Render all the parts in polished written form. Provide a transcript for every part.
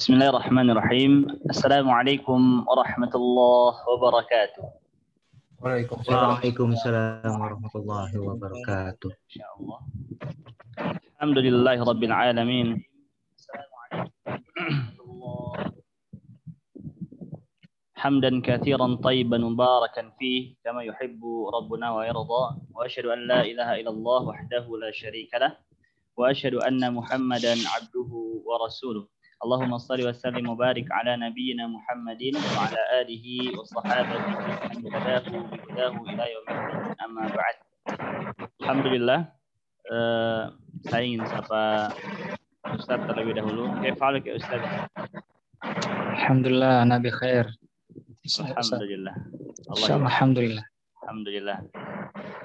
Bismillahirrahmanirrahim. Assalamualaikum warahmatullahi wabarakatuh. Waalaikumsalam warahmatullahi wabarakatuh. Insyaallah. Alhamdulillahirabbil alamin. Hamdan katsiran tayyiban mubarakan fihi kama yuhibbu rabbuna wa yarda wa asyhadu an la ilaha illallah wahdahu la syarika lah wa asyhadu anna Muhammadan abduhu wa rasuluh. Allahumma shalli wa sallim wa barik ala nabiyyina Muhammadin wa ala alihi wa sahabatihi man hadahu bi hudahu ila yaumiddin amma ba'd. Alhamdulillah, saya ingin sapa Ustaz terlebih dahulu. Kaifaluk ya Ustaz? Alhamdulillah, ana bi khair. Alhamdulillah. Alhamdulillah. Alhamdulillah.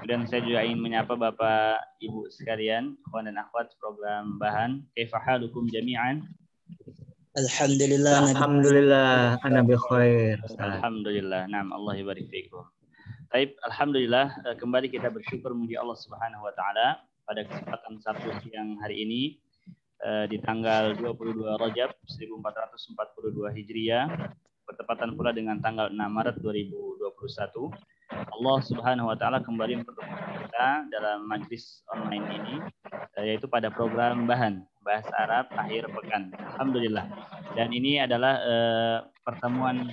Kemudian saya juga ingin menyapa Bapak Ibu sekalian, ikhwan dan akhwat program Bahan. Kaifa halukum jami'an? Alhamdulillah. Alhamdulillah, ana bi khair. Alhamdulillah. Naam, Allah yabarik fiikum. Baik, alhamdulillah kembali kita bersyukur memuji Allah Subhanahu wa taala pada kesempatan Sabtu siang hari ini di tanggal 22 Rajab 1442 Hijriah, bertepatan pula dengan tanggal 6 Maret 2021. Allah Subhanahu wa taala kembali mempertemukan kita dalam majlis online ini, yaitu pada program Bahan Bahasa Arab akhir pekan. Alhamdulillah. Dan ini adalah pertemuan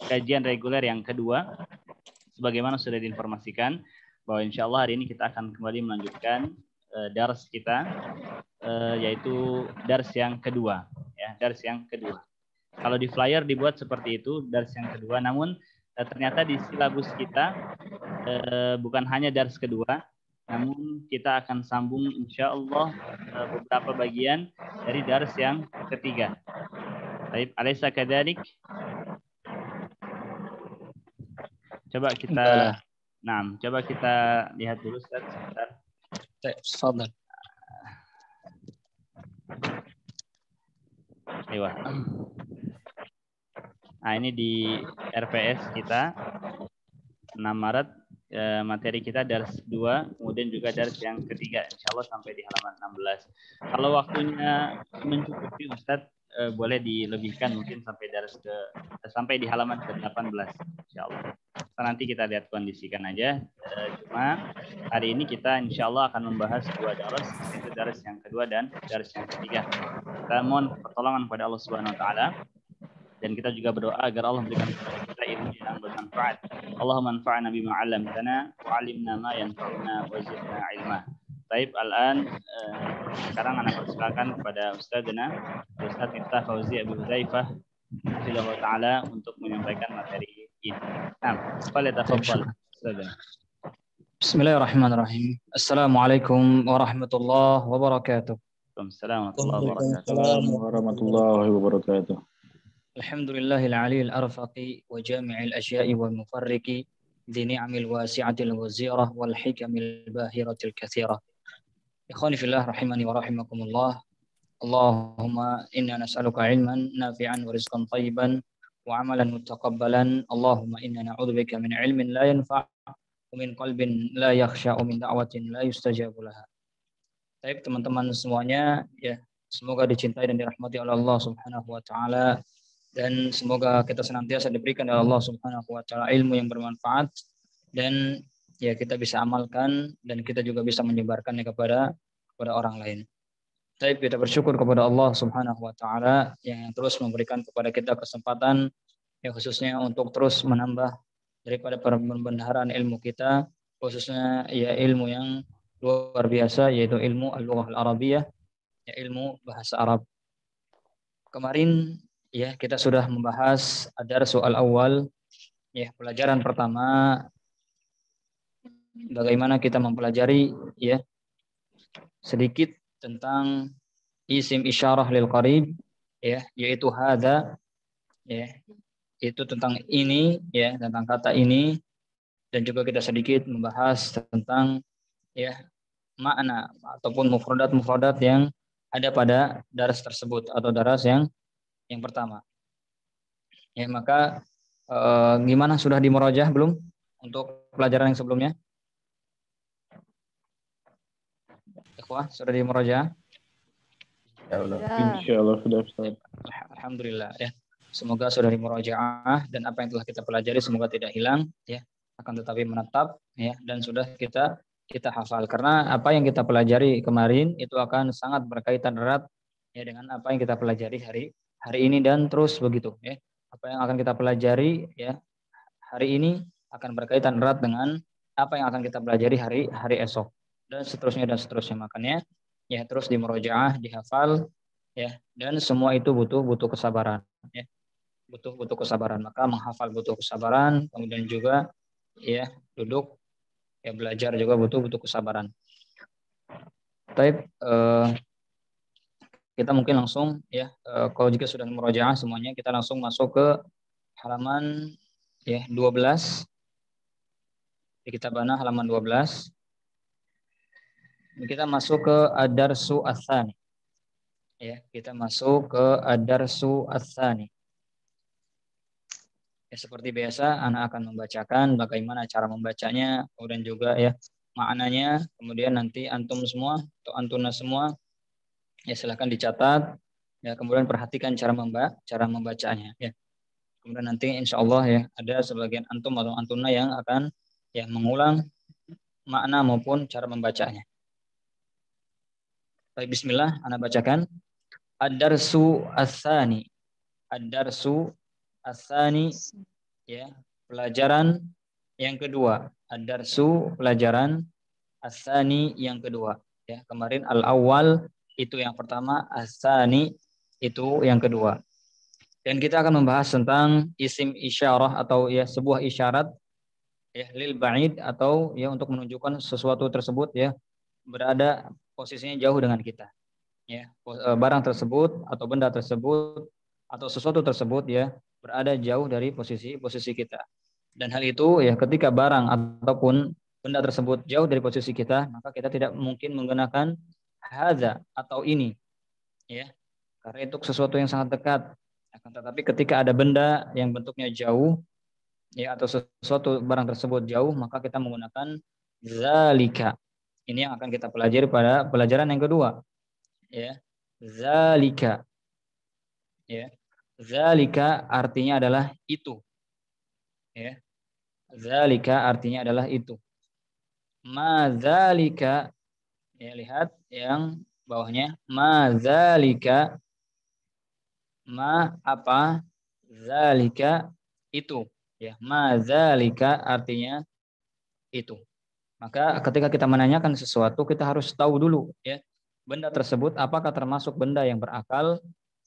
kajian reguler yang kedua. Sebagaimana sudah diinformasikan bahwa insya Allah hari ini kita akan kembali melanjutkan dars kita, yaitu dars yang kedua, ya, dars yang kedua. Kalau di flyer dibuat seperti itu, dars yang kedua, namun ternyata di silabus kita bukan hanya dars kedua, namun kita akan sambung insya Allah beberapa bagian dari dars yang ketiga. Baik, alaysa kadzalik? Coba kita, coba kita lihat dulu Ustaz sebentar. Tafadhal. Ewa. Nah, ini di RPS kita 6 Maret, materi kita dars 2, kemudian juga dars yang ketiga, insya Allah sampai di halaman 16. Kalau waktunya mencukupi Ustadz, boleh dilebihkan mungkin sampai di halaman ke-18, insya Allah. Nanti kita lihat kondisikan aja. Cuma hari ini kita insya Allah akan membahas dua dars, yaitu dars yang kedua dan dars yang ketiga. Kita mohon pertolongan kepada Allah Subhanahu wa taala. Dan kita juga berdoa agar Allah memberikan kepada kita ilmu yang bermanfaat. Allahumma anfa'na bima 'allamtana wa 'allimna ma yanfa'una wa zidna ilma. Baik, sekarang anak persilakan kepada Ustaz Miftah Fauzi Abu Hudzaifah hafizahullah taala untuk menyampaikan materi ini. Nah, falyatafaddal Ustaz. Bismillahirrahmanirrahim. Assalamualaikum warahmatullahi wabarakatuh. Waalaikumsalam warahmatullahi wabarakatuh. Alhamdulillahil aliyil arfaqi wa jami'il asya'i wal mufarriqi dhi ni'amil wasi'atil wazirah wal hikamil bahiratil katsirah. Ikhwani fillah rahimani wa rahimakumullah. Allahumma inna nas'aluka ilman nafi'an wa rizqan thayyiban wa amalan mutaqabbalan. Allahumma inna na'udzubika min ilmin la yanfa' wa min qalbin la yakhsha' wa min da'watin la yustajabu laha. Baik teman-teman semuanya, ya, semoga dicintai dan dirahmati oleh Allah Subhanahu wa taala. Dan semoga kita senantiasa diberikan oleh Allah Subhanahu wa taala ilmu yang bermanfaat dan ya kita bisa amalkan dan kita juga bisa menyebarkannya kepada orang lain. Baik, kita bersyukur kepada Allah Subhanahu wa taala yang terus memberikan kepada kita kesempatan ya khususnya untuk terus menambah daripada pembenaran ilmu kita, khususnya ya ilmu yang luar biasa yaitu ilmu al-lughah al-arabiyyah, ya ilmu bahasa Arab. Kemarin ya, kita sudah membahas ad-darsu al-awwal, ya, pelajaran pertama bagaimana kita mempelajari ya sedikit tentang isim isyarah lil qarib, ya, yaitu hadza, ya, itu tentang ini, ya, tentang kata ini, dan juga kita sedikit membahas tentang ya makna ataupun mufradat yang ada pada dars tersebut atau dars yang pertama. Ya, maka gimana, sudah dimurajah belum untuk pelajaran yang sebelumnya? Ikhwah, sudah dimurajah? Insyaallah sudah Ustaz. Alhamdulillah ya. Semoga sudah dimurajaah dan apa yang telah kita pelajari semoga tidak hilang ya, akan tetapi menetap ya, dan sudah kita hafal, karena apa yang kita pelajari kemarin itu akan sangat berkaitan erat ya dengan apa yang kita pelajari hari ini dan terus begitu ya. Apa yang akan kita pelajari ya hari ini akan berkaitan erat dengan apa yang akan kita pelajari hari esok dan seterusnya. Makanya ya terus dimurojaah, dihafal ya, dan semua itu butuh kesabaran ya. Butuh kesabaran. Maka menghafal butuh kesabaran, kemudian juga ya duduk ya belajar juga butuh kesabaran. Baik, kita mungkin langsung ya kalau jika sudah murojaah semuanya, kita langsung masuk ke halaman ya 12 di kitab Ana, halaman 12. Kita masuk ke ad-darsu ats-tsani. Ya, kita masuk ke ad-darsu ats-tsani. Ya, seperti biasa, anak akan membacakan bagaimana cara membacanya, kemudian juga ya maknanya, kemudian nanti antum semua atau antuna semua ya silakan dicatat, ya kemudian perhatikan cara membacanya. Ya, kemudian nanti insya Allah ya ada sebagian antum atau antuna yang akan ya mengulang makna maupun cara membacanya. Baik, bismillah, anak bacakan. Ad-darsu ats-tsani. Ad-darsu ats-tsani ya, pelajaran yang kedua. Ad-darsu pelajaran, ats-tsani yang kedua. Ya, kemarin al-awwal itu yang pertama, ats-tsani itu yang kedua. Dan kita akan membahas tentang isim isyarah atau ya sebuah isyarat ya lil ba'id atau ya untuk menunjukkan sesuatu tersebut ya berada posisinya jauh dengan kita. Ya, barang tersebut atau benda tersebut atau sesuatu tersebut ya berada jauh dari posisi kita. Dan hal itu ya ketika barang ataupun benda tersebut jauh dari posisi kita, maka kita tidak mungkin menggunakan hadza atau ini ya. Karena itu sesuatu yang sangat dekat. Akan tetapi ketika ada benda yang bentuknya jauh ya atau sesuatu barang tersebut jauh, maka kita menggunakan zalika. Ini yang akan kita pelajari pada pelajaran yang kedua. Ya, zalika ya, zalika artinya adalah itu ya, zalika artinya adalah itu. Ma zalika ya, lihat yang bawahnya, ma zalika, ma apa, zalika itu ya, ma zalika artinya itu. Maka ketika kita menanyakan sesuatu, kita harus tahu dulu ya benda tersebut apakah termasuk benda yang berakal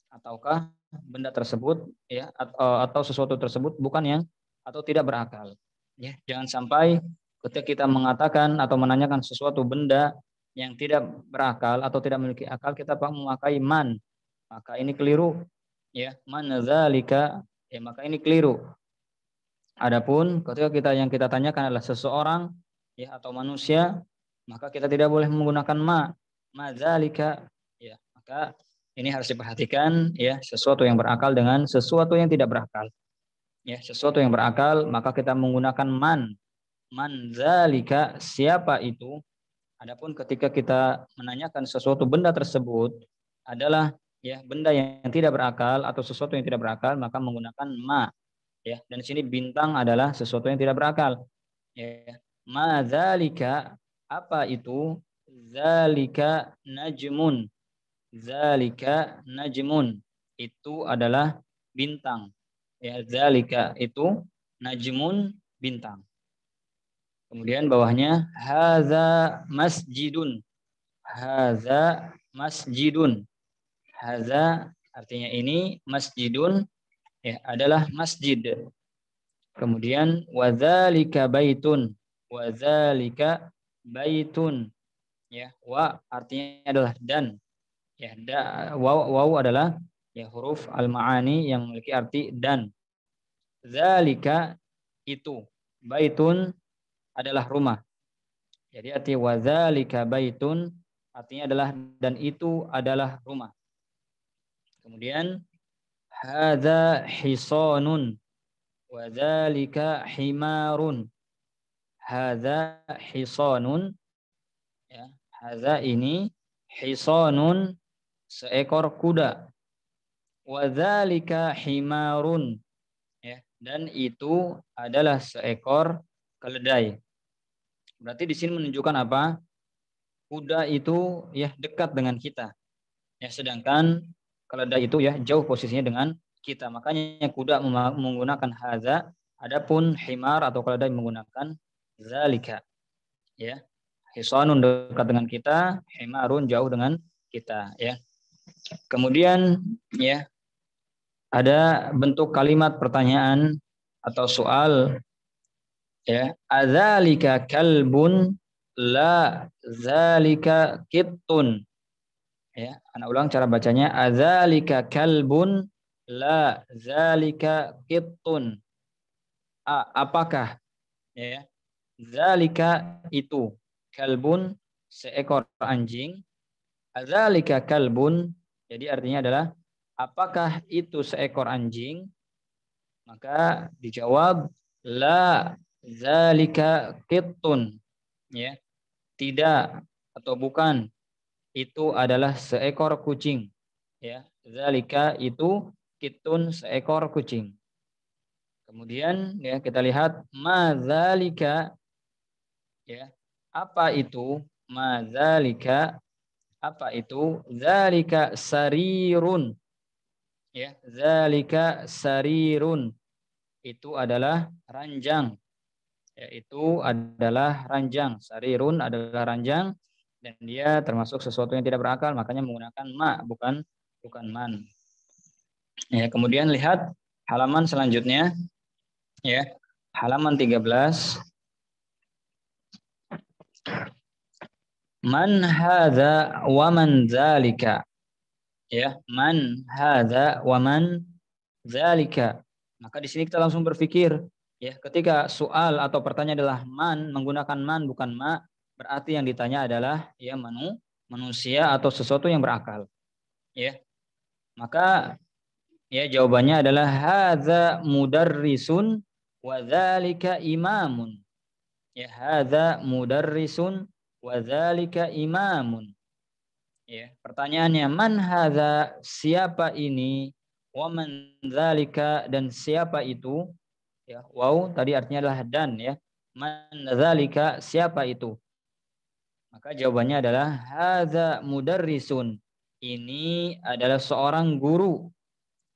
ataukah benda tersebut ya atau sesuatu tersebut bukan yang atau tidak berakal. Ya, jangan sampai ketika kita mengatakan atau menanyakan sesuatu benda yang tidak berakal atau tidak memiliki akal, kita memakai man. Maka ini keliru. Ya, man zalika, ya maka ini keliru. Adapun ketika kita tanyakan adalah seseorang ya atau manusia, maka kita tidak boleh menggunakan ma zalika ya. Maka ini harus diperhatikan ya, sesuatu yang berakal dengan sesuatu yang tidak berakal. Ya, sesuatu yang berakal maka kita menggunakan man. Man zalika, siapa itu? Adapun ketika kita menanyakan sesuatu benda tersebut adalah ya benda yang tidak berakal atau sesuatu yang tidak berakal, maka menggunakan ma. Ya, dan di sini bintang adalah sesuatu yang tidak berakal. Ya, ma zalika, apa itu? Zalika najmun. Zalika najmun, itu adalah bintang. Ya, zalika itu najmun, bintang. Kemudian bawahnya haza masjidun. Haza masjidun. Haza artinya ini, masjidun ya adalah masjid. Kemudian wadzalika baitun. Wadzalika baitun. Ya, wa artinya adalah dan. Ya, waw adalah ya huruf al-ma'ani yang memiliki arti dan. Zalika itu, baitun adalah rumah. Jadi arti wadzalika baitun artinya adalah dan itu adalah rumah. Kemudian hadza hisanun wadzalika himarun. Hadza hisanun ya, hadza ini hisanun seekor kuda. wa dzalika himarun. Ya, dan itu adalah seekor keledai. Berarti di sini menunjukkan apa? Kuda itu ya dekat dengan kita. Ya, sedangkan keledai itu ya jauh posisinya dengan kita. Makanya kuda menggunakan hadza, adapun himar atau keledai menggunakan zalika. Ya. Hisanun dekat dengan kita, himarun jauh dengan kita, ya. Kemudian ya ada bentuk kalimat pertanyaan atau soal, ya, adzalika kalbun la zalika kittun. Ya, anak ulang cara bacanya, adzalika kalbun la zalika kittun. Apakah, ya, zalika itu, kalbun seekor anjing, adzalika kalbun jadi artinya adalah apakah itu seekor anjing? Maka dijawab la zalika qittun, ya, tidak atau bukan, itu adalah seekor kucing, ya. Zalika itu qittun, seekor kucing. Kemudian ya kita lihat madzalika, ya, apa itu madzalika, apa itu? Zalika sarirun, ya, zalika sarirun, itu adalah ranjang, yaitu adalah ranjang. Sarirun adalah ranjang dan dia termasuk sesuatu yang tidak berakal, makanya menggunakan ma, bukan man. Ya, kemudian lihat halaman selanjutnya, ya, halaman 13. Man hadza wa man zalika, ya, man hadza wa man zalika. Maka di sini kita langsung berpikir, ya, ketika soal atau pertanyaan adalah man, menggunakan man bukan ma, berarti yang ditanya adalah ya manusia atau sesuatu yang berakal, ya. Maka ya jawabannya adalah hadza mudarrisun wa dzalika imamun. Ya, hadza mudarrisun wa dzalika imamun. Ya, pertanyaannya man hadza, siapa ini, wa man dzalika, dan siapa itu, ya. Wow tadi artinya adalah dan, ya. Man dzalika, siapa itu? Maka jawabannya adalah hadza mudarrisun, ini adalah seorang guru,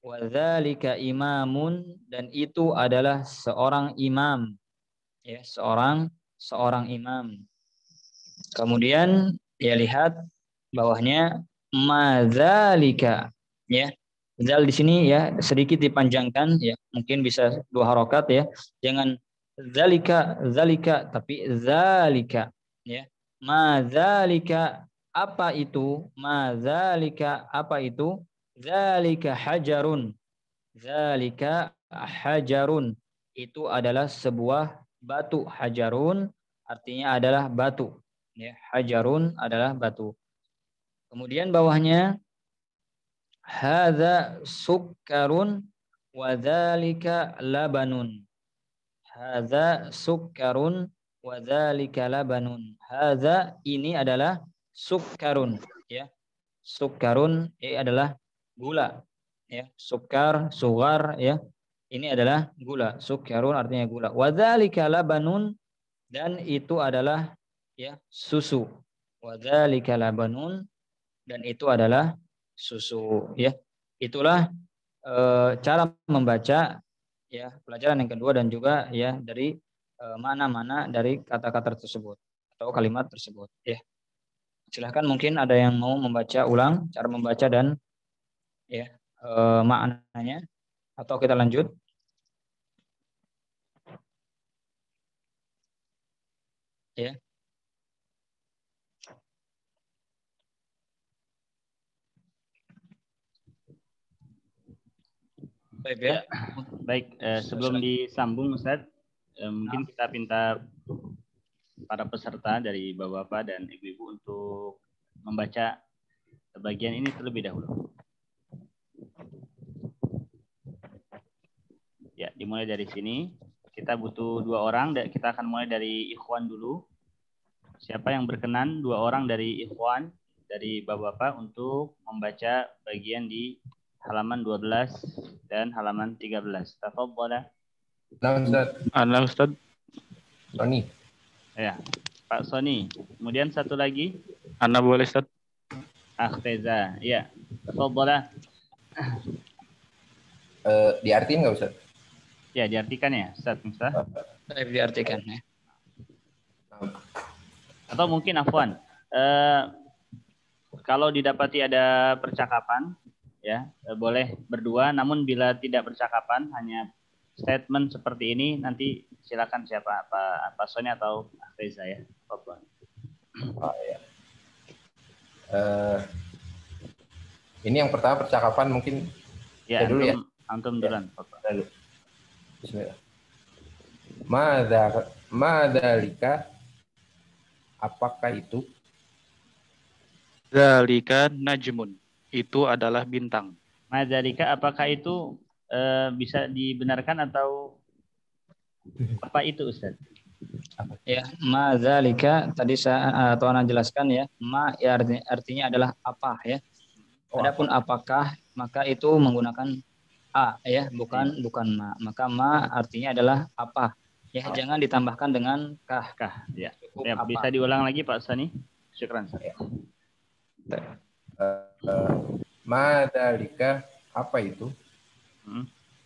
wa dzalika imamun, dan itu adalah seorang imam, ya, seorang imam. Kemudian ya lihat bawahnya madzalika, ya. Zal di sini ya sedikit dipanjangkan, ya, mungkin bisa 2 harokat, ya. Jangan zalika tapi zalika, ya. Madzalika, apa itu? Madzalika, apa itu? Zalika hajarun. Zalika hajarun, itu adalah sebuah batu. Hajarun artinya adalah batu, ya. Hajarun adalah batu. Kemudian bawahnya hadza sukkarun wa dzalika labanun. Hadza sukkarun wa dzalika labanun. Hadza, ini adalah sukkarun, ya. Sukkarun adalah gula, ya. Sukkar, sugar, ya. Ini adalah gula. Sukkarun artinya gula. Wa dzalika labanun, dan itu adalah, ya, susu. Wa dzalika labanun, dan itu adalah susu, ya. Itulah cara membaca, ya, pelajaran yang kedua, dan juga ya dari mana-mana dari kata-kata tersebut atau kalimat tersebut, ya. Silahkan mungkin ada yang mau membaca ulang cara membaca dan ya maknanya, atau kita lanjut. Ya. Baik, ya. Baik, sebelum disambung Ustaz, mungkin kita minta para peserta dari Bapak-bapak dan Ibu-ibu untuk membaca bagian ini terlebih dahulu. Ya, dimulai dari sini. Kita butuh 2 orang. Kita akan mulai dari Ikhwan dulu. Siapa yang berkenan 2 orang dari Ikhwan, dari Bapak-bapak, untuk membaca bagian di halaman 12 dan halaman 13. Tafadhal. Nah, Ustaz. Ana Ustaz. Tony. Ya, Pak Sony. Kemudian satu lagi, Ana boleh Ustaz. Akhteza. Ya, tafadhal. Diartiin nggak Ustaz? Ya, diartikan ya, Ustaz Miftah. Baik, diartikan ya. Atau mungkin afwan. Kalau didapati ada percakapan, ya boleh berdua. Namun bila tidak percakapan, hanya statement seperti ini, nanti silakan siapa, Pak Sony atau Reza ya. Apa? Oh, ya. Ini yang pertama percakapan mungkin. Ya, dulu ya. Antum duluan. Lalu. Bismillah. Madzalika, apakah itu? Zalika najmun. Itu adalah bintang. Madzalika, apakah itu bisa dibenarkan atau apa itu, Ustaz? Ya, ma dzalika tadi saya atau Ana jelaskan ya. Ma ya artinya adalah apa ya. Adapun apakah maka itu menggunakan a ya, bukan ma. Maka ma artinya adalah apa. Ya, jangan ditambahkan dengan kah. Ya. Cukup Ya, apa. bisa diulang lagi Pak Sani? Syukran. Ya. Madzalika, apa itu?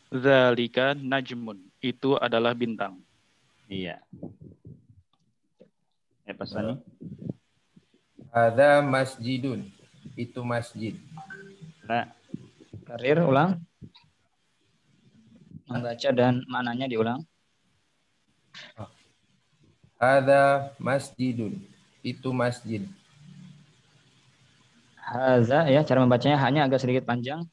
Zalika najmun. Itu adalah bintang. Iya. Ya, Pak Sani. Hadza masjidun. Itu masjid. Pak. Karir ulang. Membaca dan maknanya diulang. Hadza masjidun. Itu masjid. Haza ya, cara membacanya hanya agak sedikit panjang.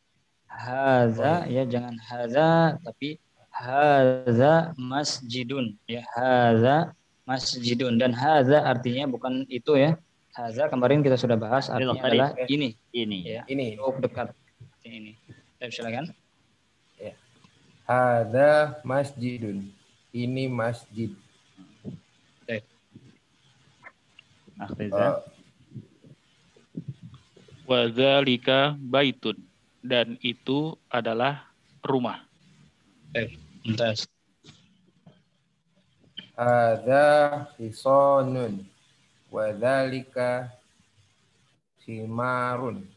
Haza ya, jangan haza tapi haza masjidun ya, haza masjidun. Dan haza artinya bukan itu ya. Haza kemarin kita sudah bahas artinya adalah ini. Ini. Ya, ini. Cukup dekat. Ini. Silakan. Ya. Hadza masjidun. Ini masjid. Baik. Akhirnya. Wa dzalika baitun. Dan itu adalah rumah. Entas. Hadza hisonun. Wa dzalika simarun.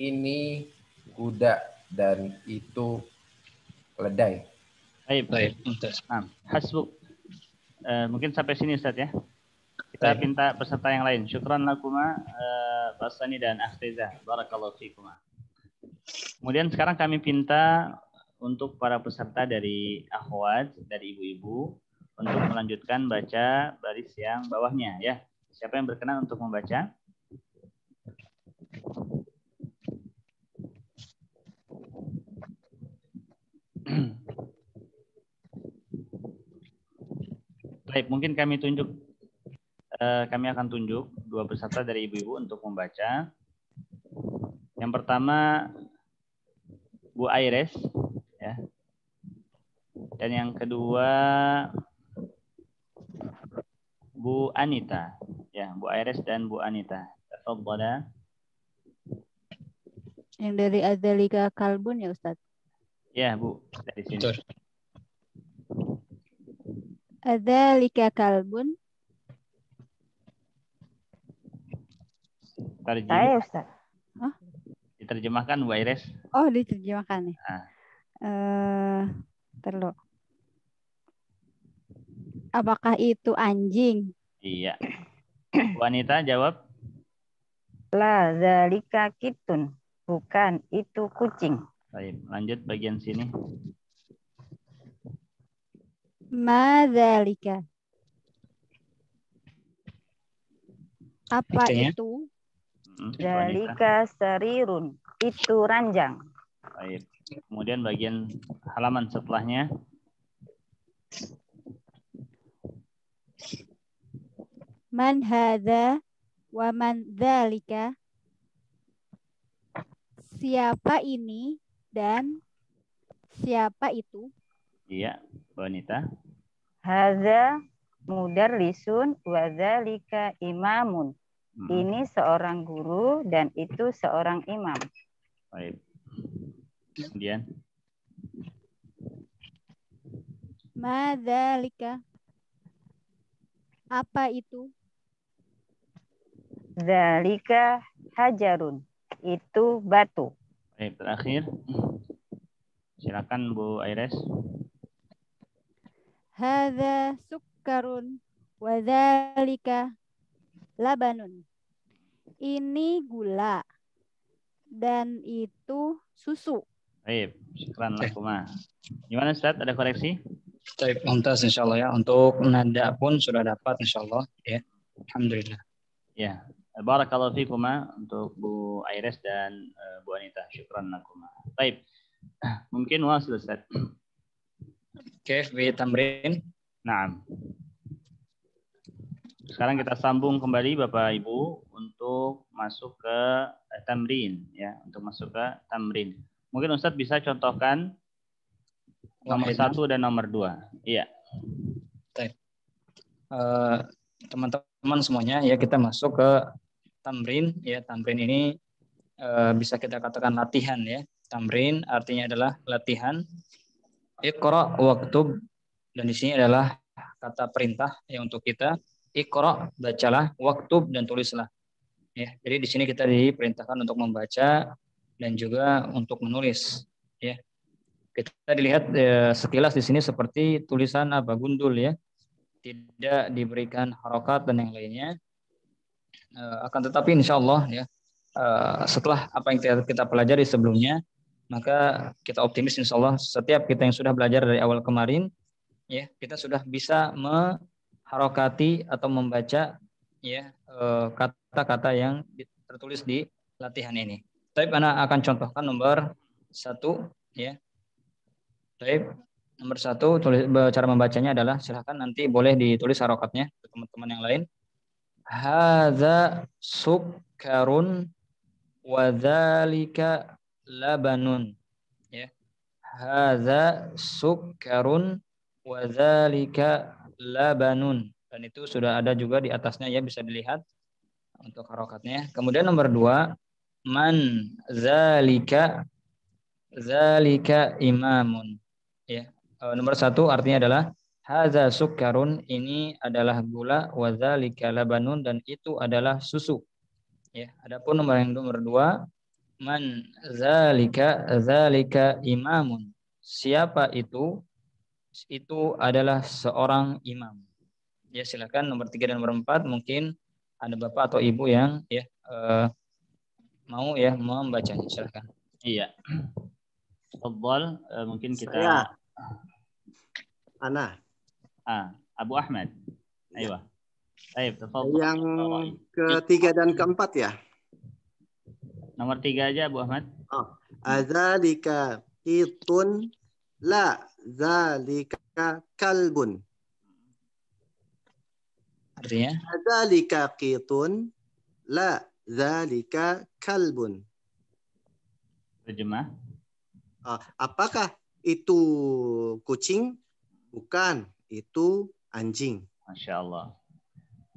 Ini kuda dan itu keledai. Baik. Nah, hasbuk. Mungkin sampai sini Ustaz ya. Kita minta peserta yang lain. Syukran lakuma Pak Sani dan Akhtiza. Barakallahu fikuma. Kemudian sekarang kami minta untuk para peserta dari akhwat, dari ibu-ibu untuk melanjutkan baca baris yang bawahnya ya. Siapa yang berkenan untuk membaca? Baik, mungkin kami akan tunjuk dua peserta dari ibu-ibu untuk membaca. Yang pertama Bu Aires ya. Dan yang kedua Bu Anita ya, Bu Aires dan Bu Anita. Tafadhala. Yang dari Adzalika Kalbun ya Ustaz? Ya Bu, dari sini. Adzalika Kalbun. Saya Ustaz. Oh? Diterjemahkan Bu Aires. Oh, diterjemahkan ya. Terlalu. Apakah itu anjing? Iya. Bu Anita jawab. La zalika kitun. Bukan, itu kucing. Baik, lanjut bagian sini. Madzalika. Apa Artinya? itu? Zalika sarirun. Itu ranjang. Baik. Kemudian bagian halaman setelahnya. Man hadza wa man dzalika. Siapa ini dan siapa itu? Iya, Bu Anita. Haza mudarrisun wa zalika imamun. Ini seorang guru dan itu seorang imam. Baik. Kemudian Madzalika. Apa itu? Dzalika hajarun. Itu batu. baik, terakhir. Silakan Bu Aires. Hadza sukkarun wa dzalika labanun. Ini gula dan itu susu. Baik, syukran lakuma. Gimana Ustaz? Ada koreksi? Baik, mumtaz insyaallah ya. Untuk nada pun sudah dapat insyaallah ya. Alhamdulillah. Ya. Barakallahu fikuma untuk Bu Aires dan Bu Anita. Syukran lakuma. Baik. Mungkin wasil Ustaz. Oke, fi tamrin. Naam. Sekarang kita sambung kembali Bapak Ibu untuk masuk ke tamrin ya, untuk masuk ke tamrin. Mungkin Ustadz bisa contohkan nomor 1 dan nomor 2. Iya. Teman-teman semuanya ya, kita masuk ke tamrin ya. Tamrin ini bisa kita katakan latihan ya. Tamrin artinya adalah latihan. Iqra waktub, dan di sini adalah kata perintah ya untuk kita. Iqra, bacalah, waktub, dan tulislah. Ya, jadi di sini kita diperintahkan untuk membaca dan juga untuk menulis. Ya, kita dilihat sekilas di sini seperti tulisan apa gundul ya, tidak diberikan harokat dan yang lainnya. Akan tetapi insya Allah ya, setelah apa yang kita pelajari sebelumnya, maka kita optimis insya Allah setiap kita yang sudah belajar dari awal kemarin, ya kita sudah bisa harokati atau membaca ya kata-kata yang tertulis di latihan ini. Tapi Ana akan contohkan nomor 1 ya. Baik, nomor 1 cara membacanya adalah silahkan nanti boleh ditulis harokatnya ke teman-teman yang lain. Hadza sukkarun wa dzalika labanun ya. Hadza sukkarun wa dzalika labanun, dan itu sudah ada juga di atasnya ya, bisa dilihat untuk harokatnya. Kemudian nomor 2, man zalika imamun ya. Nomor 1 artinya adalah hadza sukkarun, ini adalah gula, wa zalika labanun, dan itu adalah susu ya. Adapun nomor 2, man zalika imamun, siapa itu adalah seorang imam. Ya, silakan nomor 3 dan nomor 4 mungkin ada Bapak atau Ibu yang ya mau ya membacanya, silakan. Iya. Tafadhal, mungkin kita Saya. Ana. Abu Ahmad. Ayo. Baik, tafadhal. Yang ketiga dan keempat ya. Nomor 3 aja Abu Ahmad. Adzalika qitun la zalika kalbun. Artinya? Adzalika qitun la zalika kalbun. Terjemah. Apakah itu kucing? Bukan, itu anjing. Masya Allah.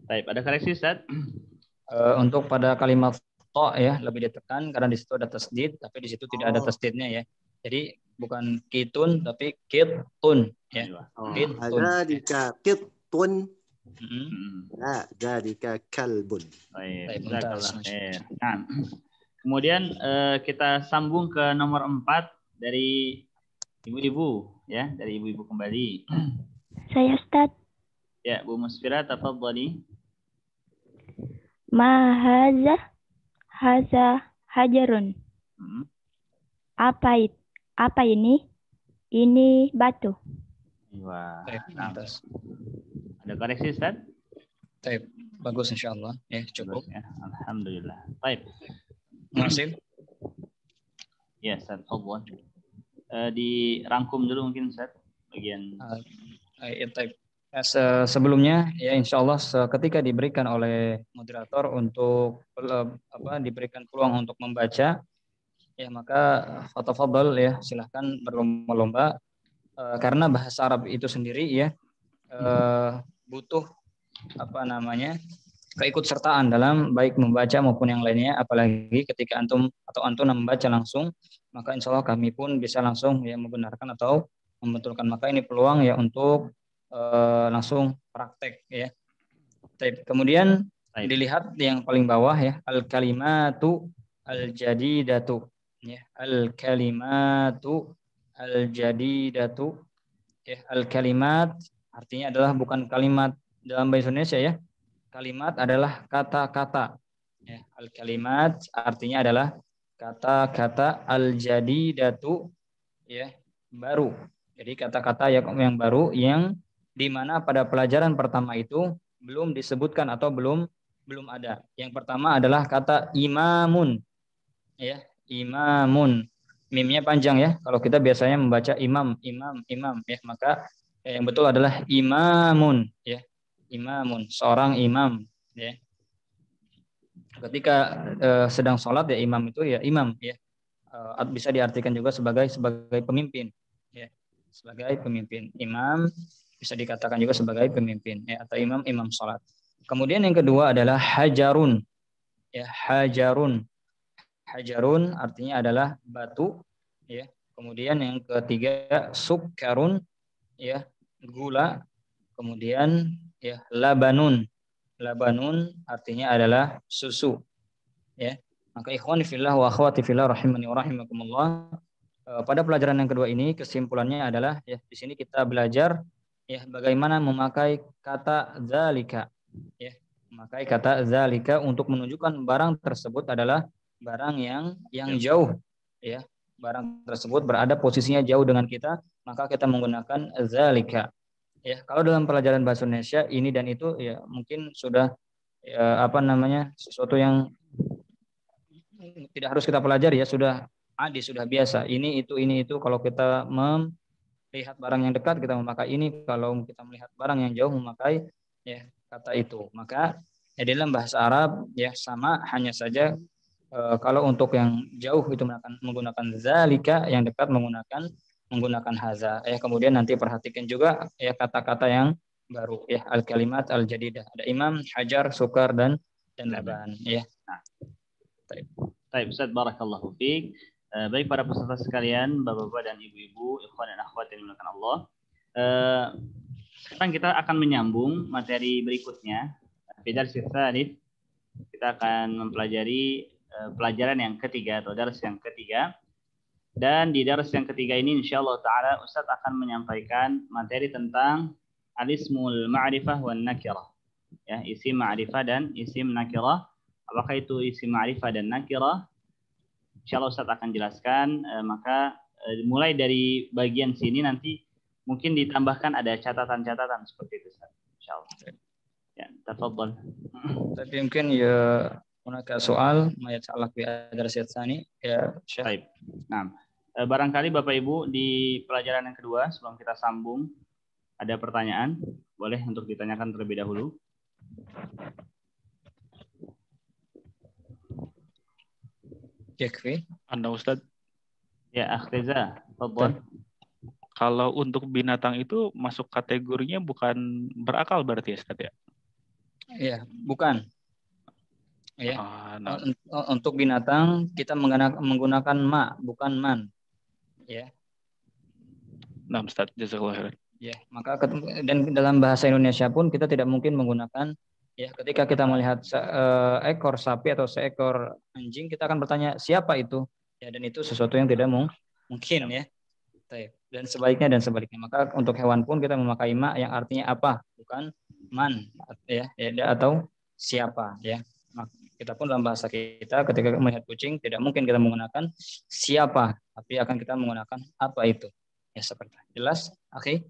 Baik, ada koreksi Ustaz? Untuk pada kalimat to ya lebih ditekan karena di situ ada tasdid, tapi di situ tidak ada tasdidnya ya. Jadi bukan kitun tapi kitun ya. Kitun. Adzalika qitun la zalika kalbun. Baik, nah, kemudian kita sambung ke nomor 4 dari ibu-ibu ya, dari ibu-ibu kembali. Saya Ustaz. Ya, Bu Musfira, tafadhali. Ma haza hajarun. Apa ini? Ini batu. Wah. Ada koreksi Ustaz? Baik, bagus insyaallah ya, cukup. Ya, alhamdulillah. Baik. Masih? Ya, Ustaz, tafadhal. Dirangkum dulu mungkin Ustaz bagian sebelumnya ya insyaallah ketika diberikan oleh moderator untuk diberikan peluang untuk membaca ya, maka fatafadhal ya, silahkan berlomba-lomba karena bahasa Arab itu sendiri ya butuh keikutsertaan dalam baik membaca maupun yang lainnya, apalagi ketika antum atau antum membaca langsung, maka insya Allah kami pun bisa langsung ya membenarkan atau membetulkan. Maka ini peluang ya untuk langsung praktek ya. Kemudian dilihat yang paling bawah ya, al-kalimatu al-jadidatu ya, al-kalimatu al-jadidatu ya, al-kalimat artinya adalah bukan kalimat dalam bahasa Indonesia ya. Kalimat adalah kata-kata. Ya, al-kalimat artinya adalah kata-kata, al-jadidatu ya, baru. Jadi kata-kata yang baru yang di mana pada pelajaran pertama itu belum disebutkan atau belum ada. Yang pertama adalah kata imamun. Ya, imamun. Mimnya panjang ya. Kalau kita biasanya membaca imam ya, maka yang betul adalah imamun ya. Imamun, seorang imam ya. Ketika sedang sholat ya imam itu ya imam ya. Bisa diartikan juga sebagai pemimpin ya. Sebagai pemimpin. Imam bisa dikatakan juga sebagai pemimpin ya, atau imam sholat. Kemudian yang kedua adalah hajarun. Ya, hajarun. Hajarun artinya adalah batu ya. Kemudian yang ketiga sukkarun ya, gula. Kemudian ya, labanun. Labanun artinya adalah susu. Ya. Maka ikhwani fillah wa akhwati fillah rahimani wa rahimakumullah. Pada pelajaran yang kedua ini kesimpulannya adalah ya, di sini kita belajar ya bagaimana memakai kata zalika. Ya, memakai kata zalika untuk menunjukkan barang tersebut adalah barang yang jauh ya. Barang tersebut berada posisinya jauh dengan kita, maka kita menggunakan zalika. Ya, kalau dalam pelajaran bahasa Indonesia ini dan itu ya mungkin sudah ya, sesuatu yang tidak harus kita pelajari ya, sudah sudah biasa. Ini itu kalau kita melihat barang yang dekat kita memakai ini, kalau kita melihat barang yang jauh memakai ya kata itu. Maka ya, dalam bahasa Arab ya sama, hanya saja kalau untuk yang jauh itu menggunakan zalika, yang dekat menggunakan haza. Kemudian nanti perhatikan juga ya kata-kata yang baru ya, al-kalimat al-jadidah. Ada imam, hajar, sukar dan laban ya. Baik, Ustaz, barakallahu fiik. Baik para peserta sekalian, Bapak-bapak dan Ibu-ibu, ikhwan dan akhwat yang dimuliakan Allah. Sekarang kita akan menyambung materi berikutnya. Bidar Sitsalits. Kita akan mempelajari pelajaran yang ketiga atau dars yang ketiga. Dan di dars yang ketiga ini insyaallah taala Ustaz akan menyampaikan materi tentang al-ismul ma'rifah wan nakirah. Ya, isim ma'rifah dan isim nakirah. Apakah itu isim ma'rifah dan nakirah? Insyaallah Ustaz akan jelaskan, maka mulai dari bagian sini nanti mungkin ditambahkan ada catatan-catatan seperti itu Ustaz. Insyaallah. Ya, tafadhal. Tapi mungkin ya hunaka soal ma yata'allaq bi ad-dars tsani ya Syekh. Baik. Nah, barangkali Bapak Ibu di pelajaran yang kedua sebelum kita sambung ada pertanyaan, boleh untuk ditanyakan terlebih dahulu. Yakfi. Anda Ustaz. Ya, Akhtiza, tafadhal. Kalau untuk binatang itu masuk kategorinya bukan berakal berarti ya Ustaz ya? Ya, bukan. Ya. Untuk binatang kita menggunakan ma, bukan man. Ya. Nah, Ustaz, jazakallahu khairan. Ya, maka dan dalam bahasa Indonesia pun kita tidak mungkin menggunakan ya, ketika kita melihat seekor sapi atau seekor anjing, kita akan bertanya siapa itu? Ya, dan itu sesuatu yang tidak mungkin ya. Dan sebaliknya. Maka untuk hewan pun kita memakai ma yang artinya apa, bukan man ya atau siapa ya. Kita pun dalam bahasa kita ketika melihat kucing tidak mungkin kita menggunakan siapa, tapi akan kita menggunakan apa itu. Ya, seperti jelas, akhi?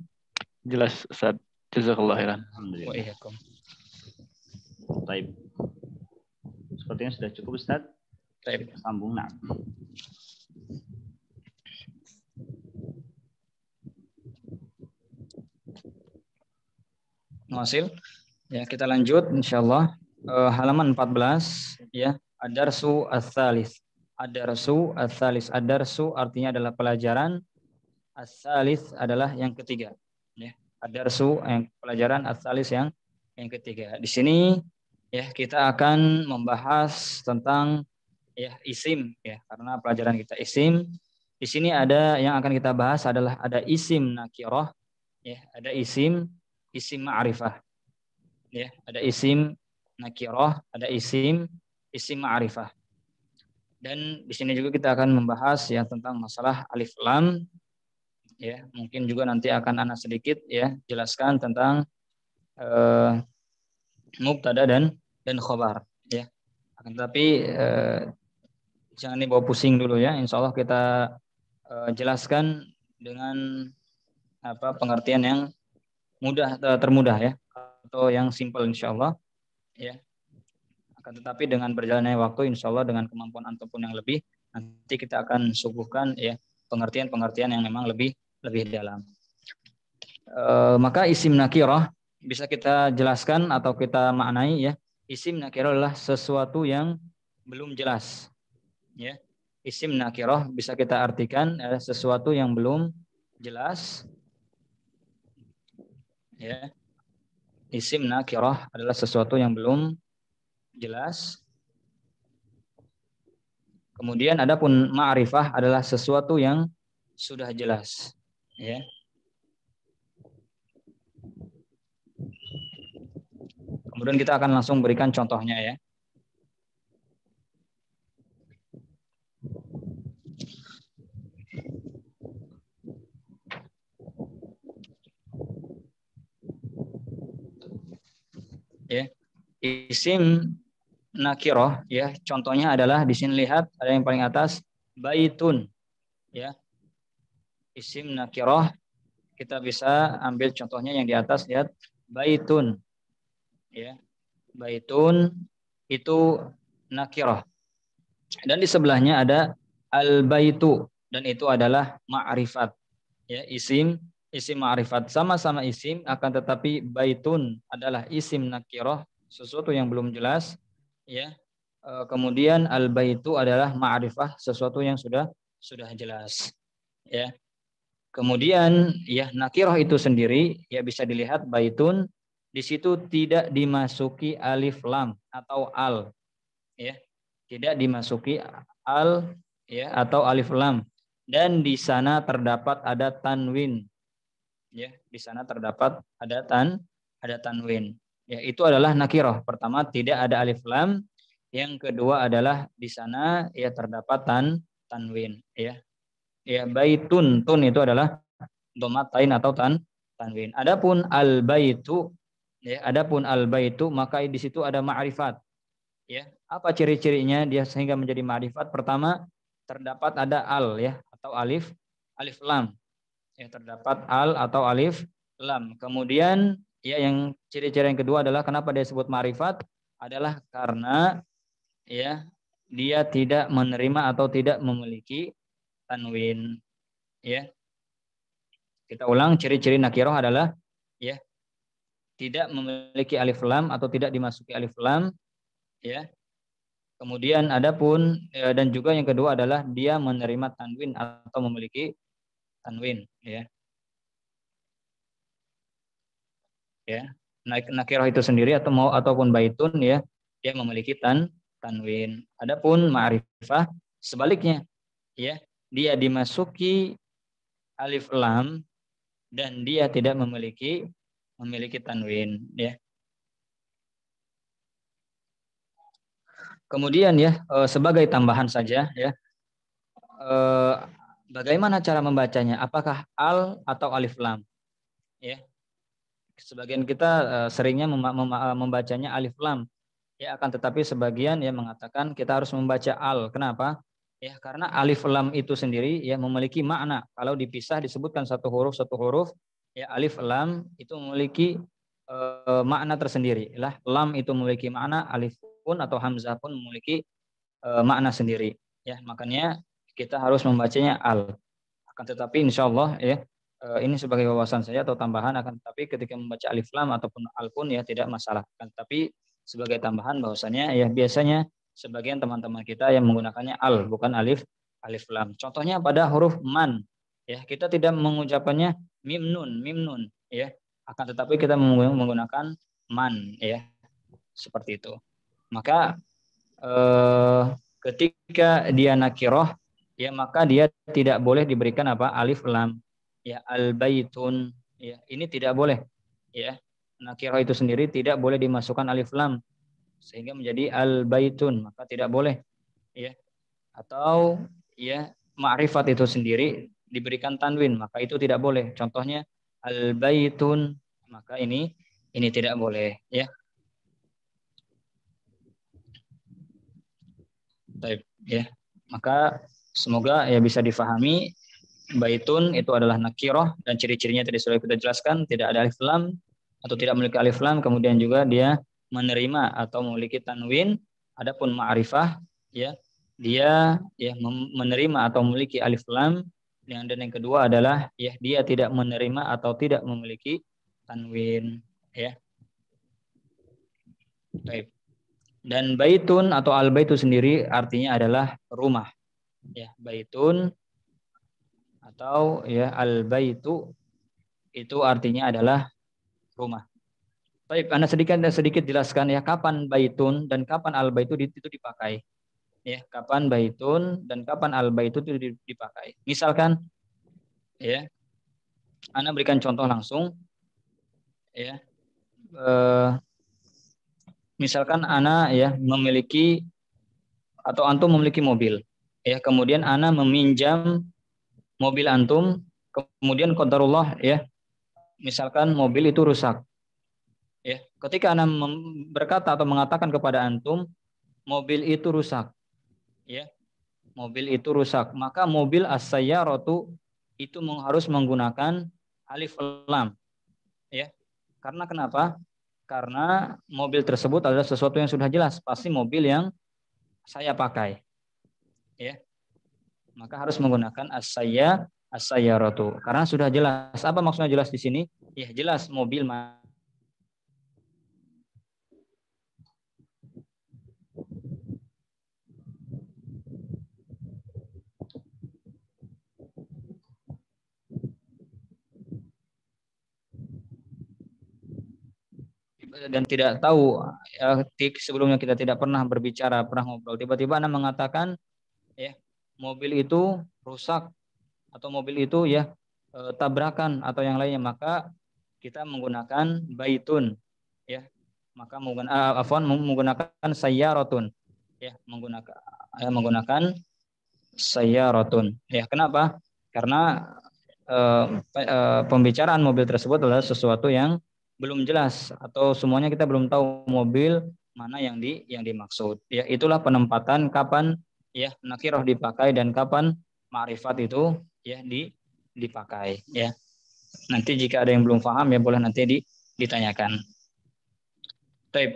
Jelas, Ustaz. Jazakallahu khairan. Wa iyyakum. Baik. Sepertinya sudah cukup Ustaz. Baik, sambung. Nah. Hasil. Ya, kita lanjut insyaallah. Halaman 14 ya, ad-darsu ats-tsalits. Ad-darsu ats-tsalits. Ad-darsu artinya adalah pelajaran, ats-tsalits adalah yang ketiga ya. Ad-darsu yang pelajaran, ats-tsalits yang ketiga. Di sini ya kita akan membahas tentang ya isim ya, karena pelajaran kita isim. Di sini ada yang akan kita bahas adalah ada isim nakirah ya, ada isim ma'rifah. Ya, ada isim nakirah, ada isim ma'rifah. Dan di sini juga kita akan membahas ya tentang masalah alif lam. Ya, mungkin juga nanti akan Ana sedikit ya jelaskan tentang mubtada dan khobar ya. Akan tetapi jangan dibawa pusing dulu ya. Insya Allah kita jelaskan dengan pengertian yang mudah, termudah ya, atau yang simple insya Allah ya. Akan tetapi dengan berjalannya waktu insya Allah dengan kemampuan ataupun yang lebih, nanti kita akan suguhkan ya pengertian-pengertian yang memang lebih dalam. Maka isim nakirah bisa kita jelaskan atau kita maknai ya. Isim nakirah adalah sesuatu yang belum jelas. Ya. Isim nakirah bisa kita artikan sesuatu yang belum jelas. Ya. Isim nakirah adalah sesuatu yang belum jelas. Kemudian adapun ma'rifah adalah sesuatu yang sudah jelas. Ya. Kemudian kita akan langsung berikan contohnya ya. Ya. Isim nakirah ya, contohnya adalah di sini lihat ada yang paling atas baitun ya. Isim nakirah kita bisa ambil contohnya yang di atas, lihat baitun. Ya. Baitun itu nakirah. Dan di sebelahnya ada al-baitu dan itu adalah ma'rifat. Ya, isim ma'rifat, sama-sama isim akan tetapi baitun adalah isim nakirah, sesuatu yang belum jelas ya. Kemudian al-baitu adalah ma'rifah, sesuatu yang sudah jelas ya. Kemudian ya nakirah itu sendiri ya bisa dilihat baitun, di situ tidak dimasuki alif lam atau al ya. Tidak dimasuki al ya atau alif lam, dan di sana terdapat ada tanwin. Ya, di sana terdapat ada tanwin. Ya, itu adalah nakirah. Pertama tidak ada alif lam, yang kedua adalah di sana ya terdapat tanwin ya. Ya, baitun, tun itu adalah dhammatain atau tanwin. Adapun al baitu ya, maka di situ ada ma'rifat. Ya, apa ciri-cirinya dia sehingga menjadi ma'rifat? Pertama, terdapat ada al ya atau alif lam. Ya, terdapat al atau alif lam. Kemudian ya yang ciri-ciri yang kedua adalah kenapa dia disebut ma'rifat? Adalah karena ya dia tidak menerima atau tidak memiliki tanwin. Ya. Kita ulang, ciri-ciri nakirah adalah ya tidak memiliki alif lam atau tidak dimasuki alif lam. Ya. Kemudian adapun dan juga yang kedua adalah dia menerima tanwin atau memiliki tanwin ya. Ya. Nakirah itu sendiri ataupun baitun ya, dia memiliki tanwin. Adapun ma'rifah sebaliknya ya, dia dimasuki alif lam dan dia tidak memiliki tanwin ya. Kemudian ya sebagai tambahan saja ya, bagaimana cara membacanya? Apakah al atau alif lam? Ya, sebagian kita seringnya membacanya alif lam. Ya, akan tetapi sebagian ya mengatakan kita harus membaca al. Kenapa? Ya, karena alif lam itu sendiri ya memiliki makna. Kalau dipisah disebutkan satu huruf, ya alif lam itu memiliki makna tersendiri. Lah, lam itu memiliki makna, alif pun atau hamzah pun memiliki makna sendiri. Ya, makanya kita harus membacanya al. Akan tetapi insya Allah ya ini sebagai wawasan saya atau tambahan, akan tetapi ketika membaca alif lam ataupun al pun ya tidak masalah. Akan tetapi sebagai tambahan bahwasanya ya biasanya sebagian teman-teman kita yang menggunakannya al bukan alif lam. Contohnya pada huruf man ya, kita tidak mengucapkannya mim nun ya. Akan tetapi kita menggunakan man ya. seperti itu. Maka ketika dia nakiroh, ya maka dia tidak boleh diberikan apa? Alif lam. Ya, al-baitun. Ya, ini tidak boleh. Ya, nakiroh itu sendiri tidak boleh dimasukkan alif lam sehingga menjadi al-baitun, maka tidak boleh. Ya. Atau ya ma'rifat itu sendiri diberikan tanwin, maka itu tidak boleh. Contohnya al-baitun, maka ini tidak boleh. Ya. Baik, ya. Maka semoga ya bisa difahami baitun itu adalah nakiroh dan ciri-cirinya tadi sudah kita jelaskan, tidak ada alif lam atau tidak memiliki alif lam, kemudian juga dia menerima atau memiliki tanwin. Adapun ma'rifah ya dia ya menerima atau memiliki alif lam, dan yang kedua adalah ya dia tidak menerima atau tidak memiliki tanwin ya. Baik. Dan baitun atau al-baitu sendiri artinya adalah rumah. Ya, baitun atau ya al-baitu itu artinya adalah rumah. Baik, Anda sedikit jelaskan ya kapan baitun dan kapan al-baitu itu dipakai. Ya, kapan baitun dan kapan al-baitu itu dipakai. Misalkan ya Anda berikan contoh langsung ya. Misalkan Ana ya memiliki atau antum memiliki mobil, ya kemudian Ana meminjam mobil antum, kemudian qadarullah ya, misalkan mobil itu rusak, ya ketika Ana berkata atau mengatakan kepada antum mobil itu rusak, ya mobil itu rusak, maka mobil as-sayyaratu itu harus menggunakan alif lam, ya karena kenapa? Karena mobil tersebut adalah sesuatu yang sudah jelas, pasti mobil yang saya pakai. Ya. Maka harus menggunakan as-sayyaratu. Karena sudah jelas. Apa maksudnya jelas di sini? Ya, jelas mobil dan tidak tahu ya, sebelumnya kita tidak pernah berbicara, pernah ngobrol, tiba-tiba Anda mengatakan ya mobil itu rusak atau mobil itu ya tabrakan atau yang lainnya, maka kita menggunakan baitun ya, maka menggunakan sayyaratun ya, menggunakan sayyaratun ya. Kenapa? Karena pembicaraan mobil tersebut adalah sesuatu yang belum jelas atau semuanya kita belum tahu mobil mana yang dimaksud. Ya, itulah penempatan kapan ya nakirah dipakai dan kapan ma'rifat itu ya dipakai ya. Nanti jika ada yang belum paham ya boleh nanti ditanyakan.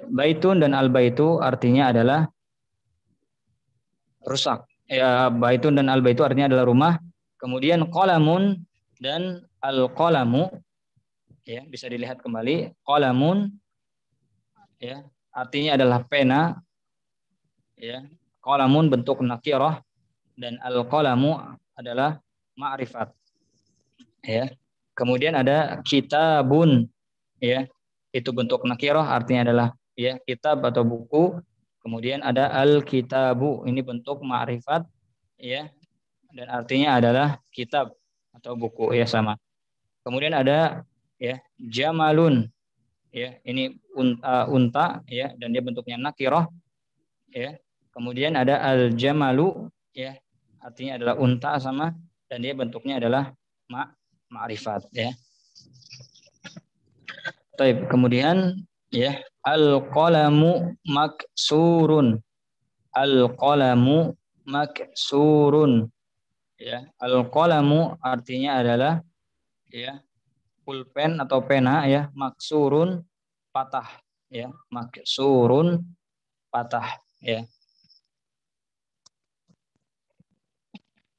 Baitun dan al-baitu artinya adalah rusak. Ya, baitun dan al-baitu artinya adalah rumah. Kemudian qalamun dan al-qalamu ya bisa dilihat kembali, qalamun ya artinya adalah pena ya, qalamun bentuk nakirah dan al-qalamu adalah ma'rifat ya. Kemudian ada kitabun ya, itu bentuk nakirah artinya adalah ya kitab atau buku. Kemudian ada al-kitabu, ini bentuk ma'rifat ya dan artinya adalah kitab atau buku ya sama. Kemudian ada ya jamalun ya, ini unta ya dan dia bentuknya nakirah ya. Kemudian ada al-jamalu ya, artinya adalah unta sama dan dia bentuknya adalah ma'rifat ya. Baik, kemudian ya al-qalamu maksurun. Al-qalamu maksurun ya. Al-qalamu artinya adalah ya pulpen atau pena ya, maksurun patah ya, maksurun patah ya.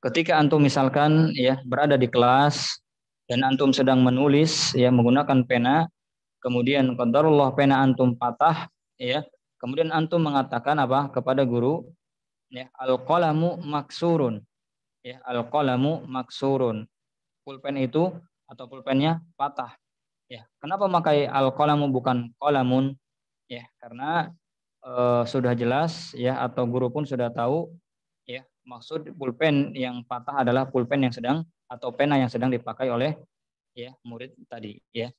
Ketika antum misalkan ya berada di kelas dan antum sedang menulis ya menggunakan pena, kemudian qadarullah pena antum patah ya, kemudian antum mengatakan apa kepada guru ya, al-qalamu maksurun ya, al-qalamu maksurun, pulpen itu atau pulpennya patah ya. Kenapa memakai al-qalamu bukan qalamun? ya, karena sudah jelas ya, atau guru pun sudah tahu ya, maksud pulpen yang patah adalah pulpen yang sedang atau pena yang sedang dipakai oleh ya murid tadi ya.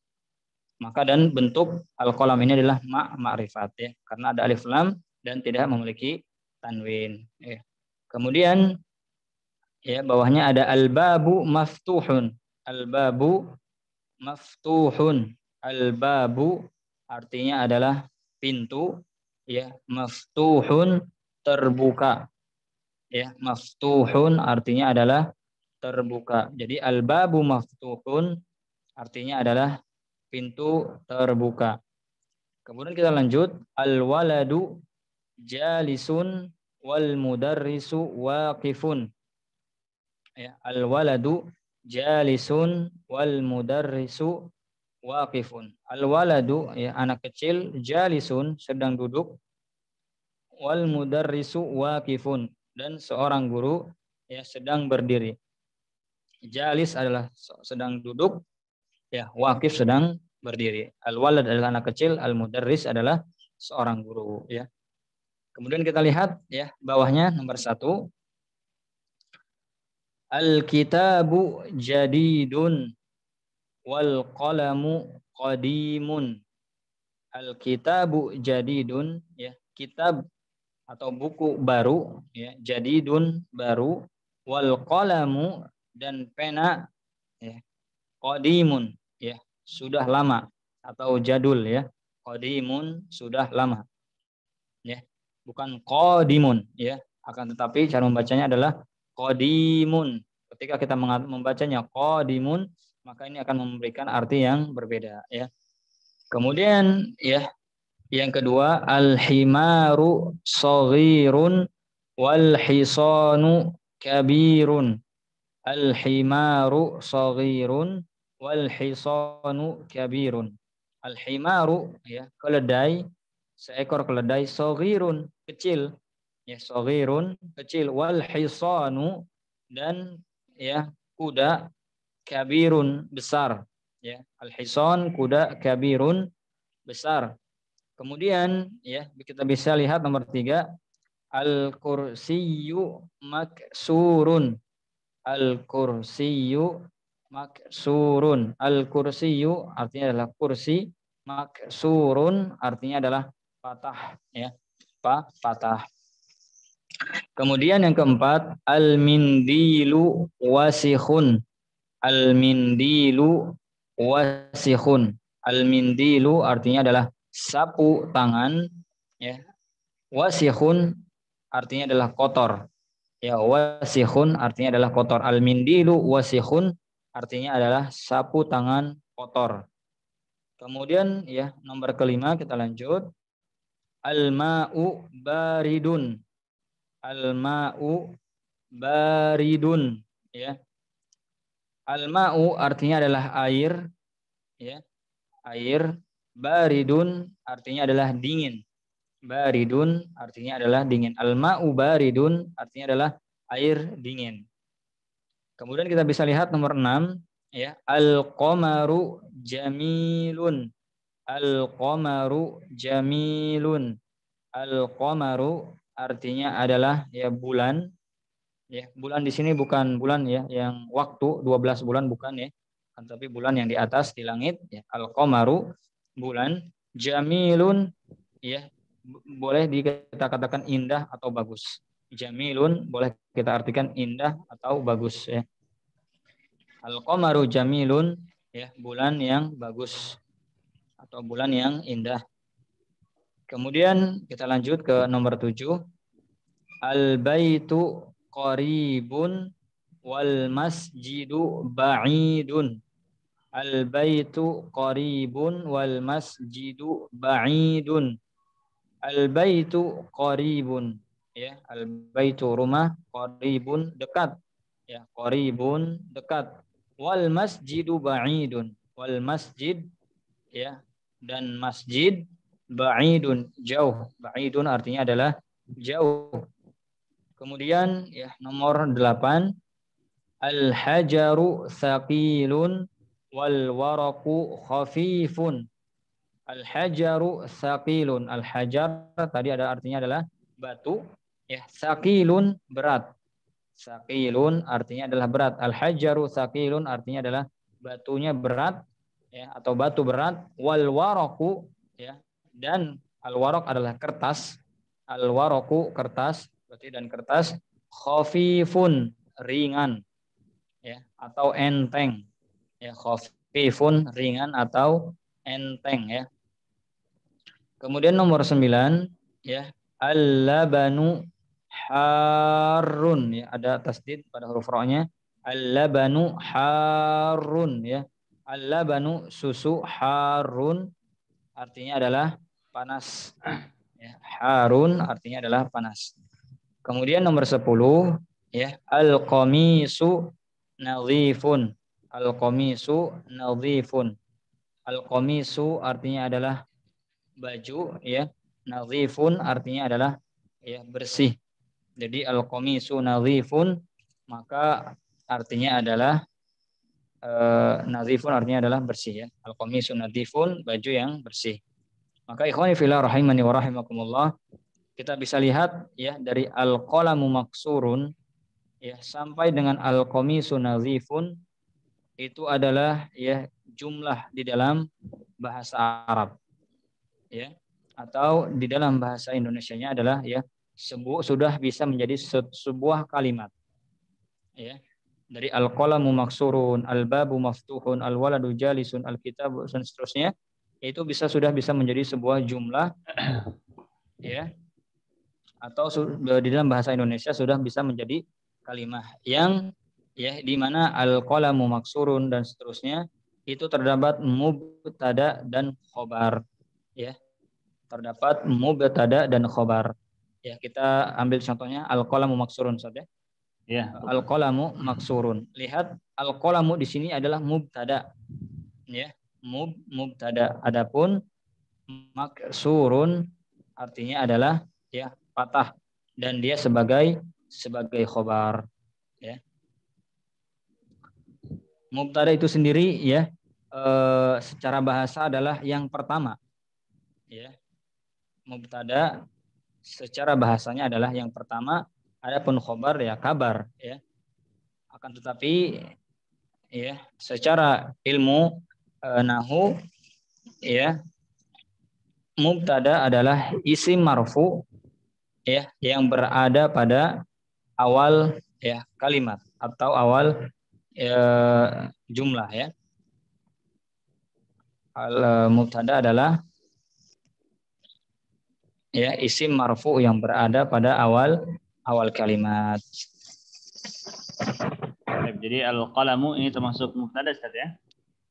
Maka dan bentuk al-qalam ini adalah ma'rifat ya, karena ada alif lam dan tidak memiliki tanwin ya. Kemudian ya bawahnya ada al-babu maftuhun. Al-babu maftuhun. Al-babu artinya adalah pintu ya, maftuhun terbuka. Ya, maftuhun artinya adalah terbuka. Jadi al-babu maftuhun artinya adalah pintu terbuka. Kemudian kita lanjut, al-waladu jalisun wal mudarrisu waqifun. Ya, al-waladu jalisun wal mudarrisu waqifun. Al-waladu ya anak kecil, jalisun sedang duduk, wal mudarrisu waqifun dan seorang guru ya sedang berdiri. Jalis adalah sedang duduk, ya waqif sedang berdiri. Al-walad adalah anak kecil, al-mudarris adalah seorang guru ya. Kemudian kita lihat ya bawahnya nomor 1. Al-kitabu jadidun wal qalamu qadimun. Al-kitabu jadidun ya, kitab atau buku baru ya, jadidun baru, wal qalamu dan pena ya, qadimun ya, sudah lama atau jadul ya. Qadimun sudah lama. Ya, bukan qadimun ya, akan tetapi cara membacanya adalah qadimun. Ketika kita membacanya qadimun, maka ini akan memberikan arti yang berbeda ya. Kemudian ya yang kedua, al-himaru shaghirun wal hisanu kabirun. Al-himaru shaghirun wal hisanu kabirun. Al-himaru ya, keledai, seekor keledai, shaghirun kecil ya, shaghirun kecil, wal hisanu dan ya kuda, kabirun besar ya. Al-hisan kuda, kabirun besar. Kemudian ya kita bisa lihat nomor 3, al-kursiyyu maksurun. Al-kursiyyu maksurun. Al-kursiyyu artinya adalah kursi, maksurun artinya adalah patah ya, patah. Kemudian yang keempat, al-mindilu wasikhun. Al-mindilu wasikhun. Al-mindilu artinya adalah sapu tangan ya. Wasikhun artinya adalah kotor. Ya, wasikhun artinya adalah kotor. Al-mindilu wasikhun artinya adalah sapu tangan kotor. Kemudian ya nomor 5 kita lanjut. Al-ma'u baridun. Al-ma'u baridun ya. Al-ma'u artinya adalah air ya. Air. Baridun artinya adalah dingin. Baridun artinya adalah dingin. Al-ma'u baridun artinya adalah air dingin. Kemudian kita bisa lihat nomor 6 ya, al-qamaru jamilun. Al-qamaru jamilun. Al-qamaru artinya adalah ya bulan. Ya, bulan di sini bukan bulan ya yang waktu 12 bulan bukan ya. Tapi bulan yang di atas di langit ya. Al-qamaru bulan, jamilun ya boleh kita katakan indah atau bagus. Jamilun boleh kita artikan indah atau bagus ya. Al-qamaru jamilun ya, bulan yang bagus atau bulan yang indah. Kemudian kita lanjut ke nomor 7. Al-baitu qaribun wal masjidu ba'idun. Al-baitu qaribun wal masjidu ba'idun. Al-baitu qaribun ya, al-baitu rumah, qaribun dekat ya, qaribun dekat, wal masjidu ba'idun. Wal masjid ya, dan masjid, ba'idun jauh. Ba'idun artinya adalah jauh. Kemudian ya nomor 8, al-hajaru thaqilun wal waraku khafifun. Al-hajaru saqilun. Al-hajar tadi ada artinya adalah batu. Ya, saqilun berat. Saqilun artinya adalah berat. Al-hajaru saqilun artinya adalah batunya berat, ya, atau batu berat. Wal waraku, ya, dan al-waraq adalah kertas. Al-waraku kertas, berarti, dan kertas khafifun ringan, ya, atau enteng. Ya, khafifun ringan atau enteng, ya. Kemudian nomor 9, ya, al-labanu harun, ya, ada tasdid pada huruf ra-nya. Al-labanu harun, ya. Al-labanu susu, harun artinya adalah panas. Ya, harun artinya adalah panas. Kemudian nomor 10, ya, al-qamisu nadhifun. Al-qamisu nadhifun. Al-qamisu artinya adalah baju, ya. Nadhifun artinya adalah, ya, bersih. Jadi al-qamisu nadhifun maka artinya adalah nadhifun artinya adalah bersih, ya. Al-qamisu nadhifun, baju yang bersih. Maka ikhwani fillah rahimani wa rahimakumullah, kita bisa lihat, ya, dari al-qalamu maksurun, ya, sampai dengan al-qamisu nadhifun itu adalah, ya, jumlah di dalam bahasa Arab, ya, atau di dalam bahasa Indonesianya adalah, ya, sudah bisa menjadi sebuah kalimat, ya. Dari al-qalamu maksurun, al-babu maftuhun, al-waladu jalisun, al-kitabu, dan seterusnya, itu sudah bisa menjadi sebuah jumlah, ya, atau di dalam bahasa Indonesia sudah bisa menjadi kalimat yang, ya, di mana al-qalamu maksurun dan seterusnya itu terdapat mubtada dan khobar, ya. Terdapat mubtada dan khobar. Ya, kita ambil contohnya al-qalamu maksurun saja. Ya, al-qalamu maksurun. Lihat, al-qalamu di sini adalah mubtada. Ya, mubtada. Adapun maksurun artinya adalah, ya, patah, dan dia sebagai khobar, ya. Mubtada itu sendiri, ya, secara bahasa adalah yang pertama, ya. Mubtada secara bahasanya adalah yang pertama, adapun khobar, ya, kabar, ya. Akan tetapi, ya, secara ilmu nahwu, ya, mubtada adalah isim marfu, ya, yang berada pada awal, ya, kalimat atau awal jumlah, ya. Mubtada adalah, ya, isim marfu yang berada pada awal kalimat. Jadi al-qalamu ini termasuk mubtada, Ustaz, ya?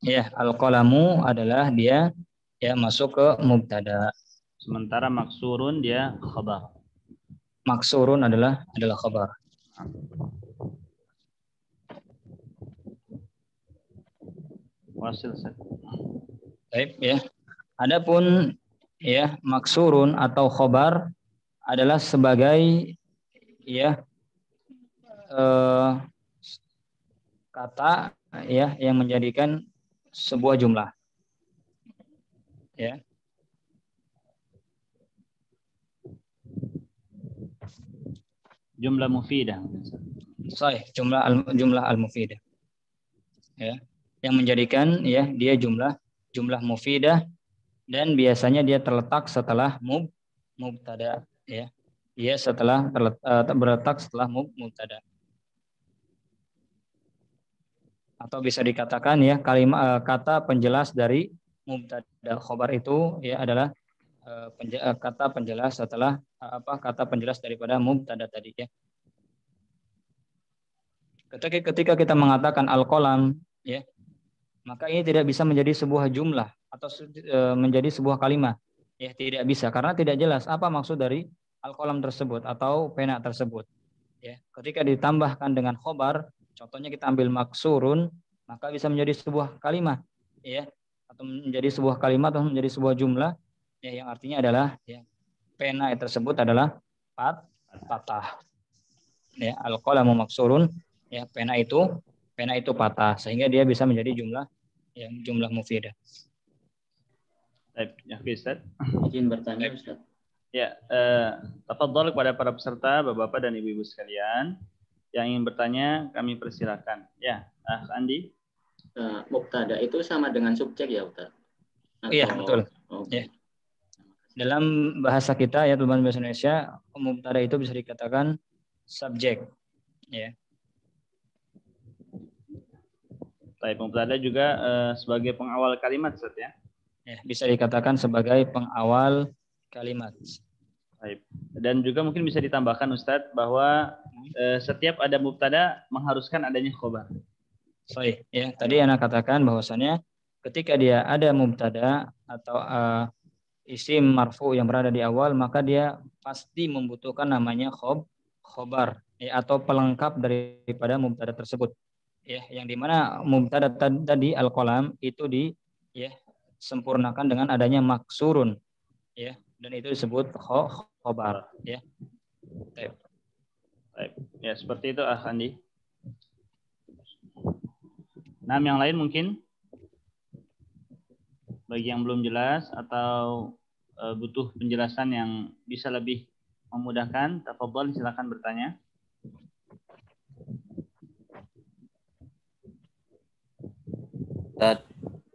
Ya, al-qalamu adalah dia, ya, masuk ke mubtada. Sementara maksurun dia khabar. Maksurun adalah khabar. Wasil, Ustaz. Baik, ya. Adapun, ya, maksurun atau khobar adalah sebagai, ya, kata, ya, yang menjadikan sebuah jumlah, ya. Jumlah mufidah. Sahih, jumlah al-mufidah, ya, yang menjadikan, ya, dia jumlah mufidah, dan biasanya dia terletak setelah mubtada, ya. Dia terletak setelah mubtada. Atau bisa dikatakan, ya, kalimat kata penjelas dari mubtada. Khobar itu, ya, adalah kata penjelas setelah kata penjelas daripada mubtada tadi, ya. Ketika kita mengatakan al-qalam, ya, maka ini tidak bisa menjadi sebuah jumlah atau menjadi sebuah kalimat, ya, tidak bisa, karena tidak jelas apa maksud dari al-qalam tersebut atau pena tersebut, ya. Ketika ditambahkan dengan khobar, contohnya kita ambil maksurun, maka bisa menjadi sebuah kalimat, ya, atau menjadi sebuah kalimat atau menjadi sebuah jumlah, ya, yang artinya adalah, ya, pena tersebut adalah patah, ya. Al-qalamu maksurun, ya, pena itu patah, sehingga dia bisa menjadi jumlah mufidah. Baik, ya Ustaz. Izin bertanya Ustaz. Ya, tafadhol kepada para peserta, Bapak-bapak dan Ibu-ibu sekalian yang ingin bertanya, kami persilakan. Ya, Andi. Mubtada itu sama dengan subjek ya, Ustaz? Iya, betul. Ya. Dalam bahasa kita ya, teman bahasa Indonesia, mubtada itu bisa dikatakan subjek. Ya. Baik, mubtada juga sebagai pengawal kalimat, Ustaz ya. Ya, bisa dikatakan sebagai pengawal kalimat. Baik. Dan juga mungkin bisa ditambahkan Ustadz bahwa setiap ada mubtada mengharuskan adanya khobar. Sorry, ya tadi Ana katakan bahwasannya ketika dia ada mubtada atau isim marfu yang berada di awal, maka dia pasti membutuhkan namanya khobar ya, atau pelengkap daripada mubtada tersebut. Ya, yang dimana mubtada tadi al-qalam itu sempurnakan dengan adanya maksurun. Ya. Dan itu disebut khobar, ya. Baik. Ya, seperti itu Andi. Nah, yang lain mungkin bagi yang belum jelas atau butuh penjelasan yang bisa lebih memudahkan, tafadhol silakan bertanya.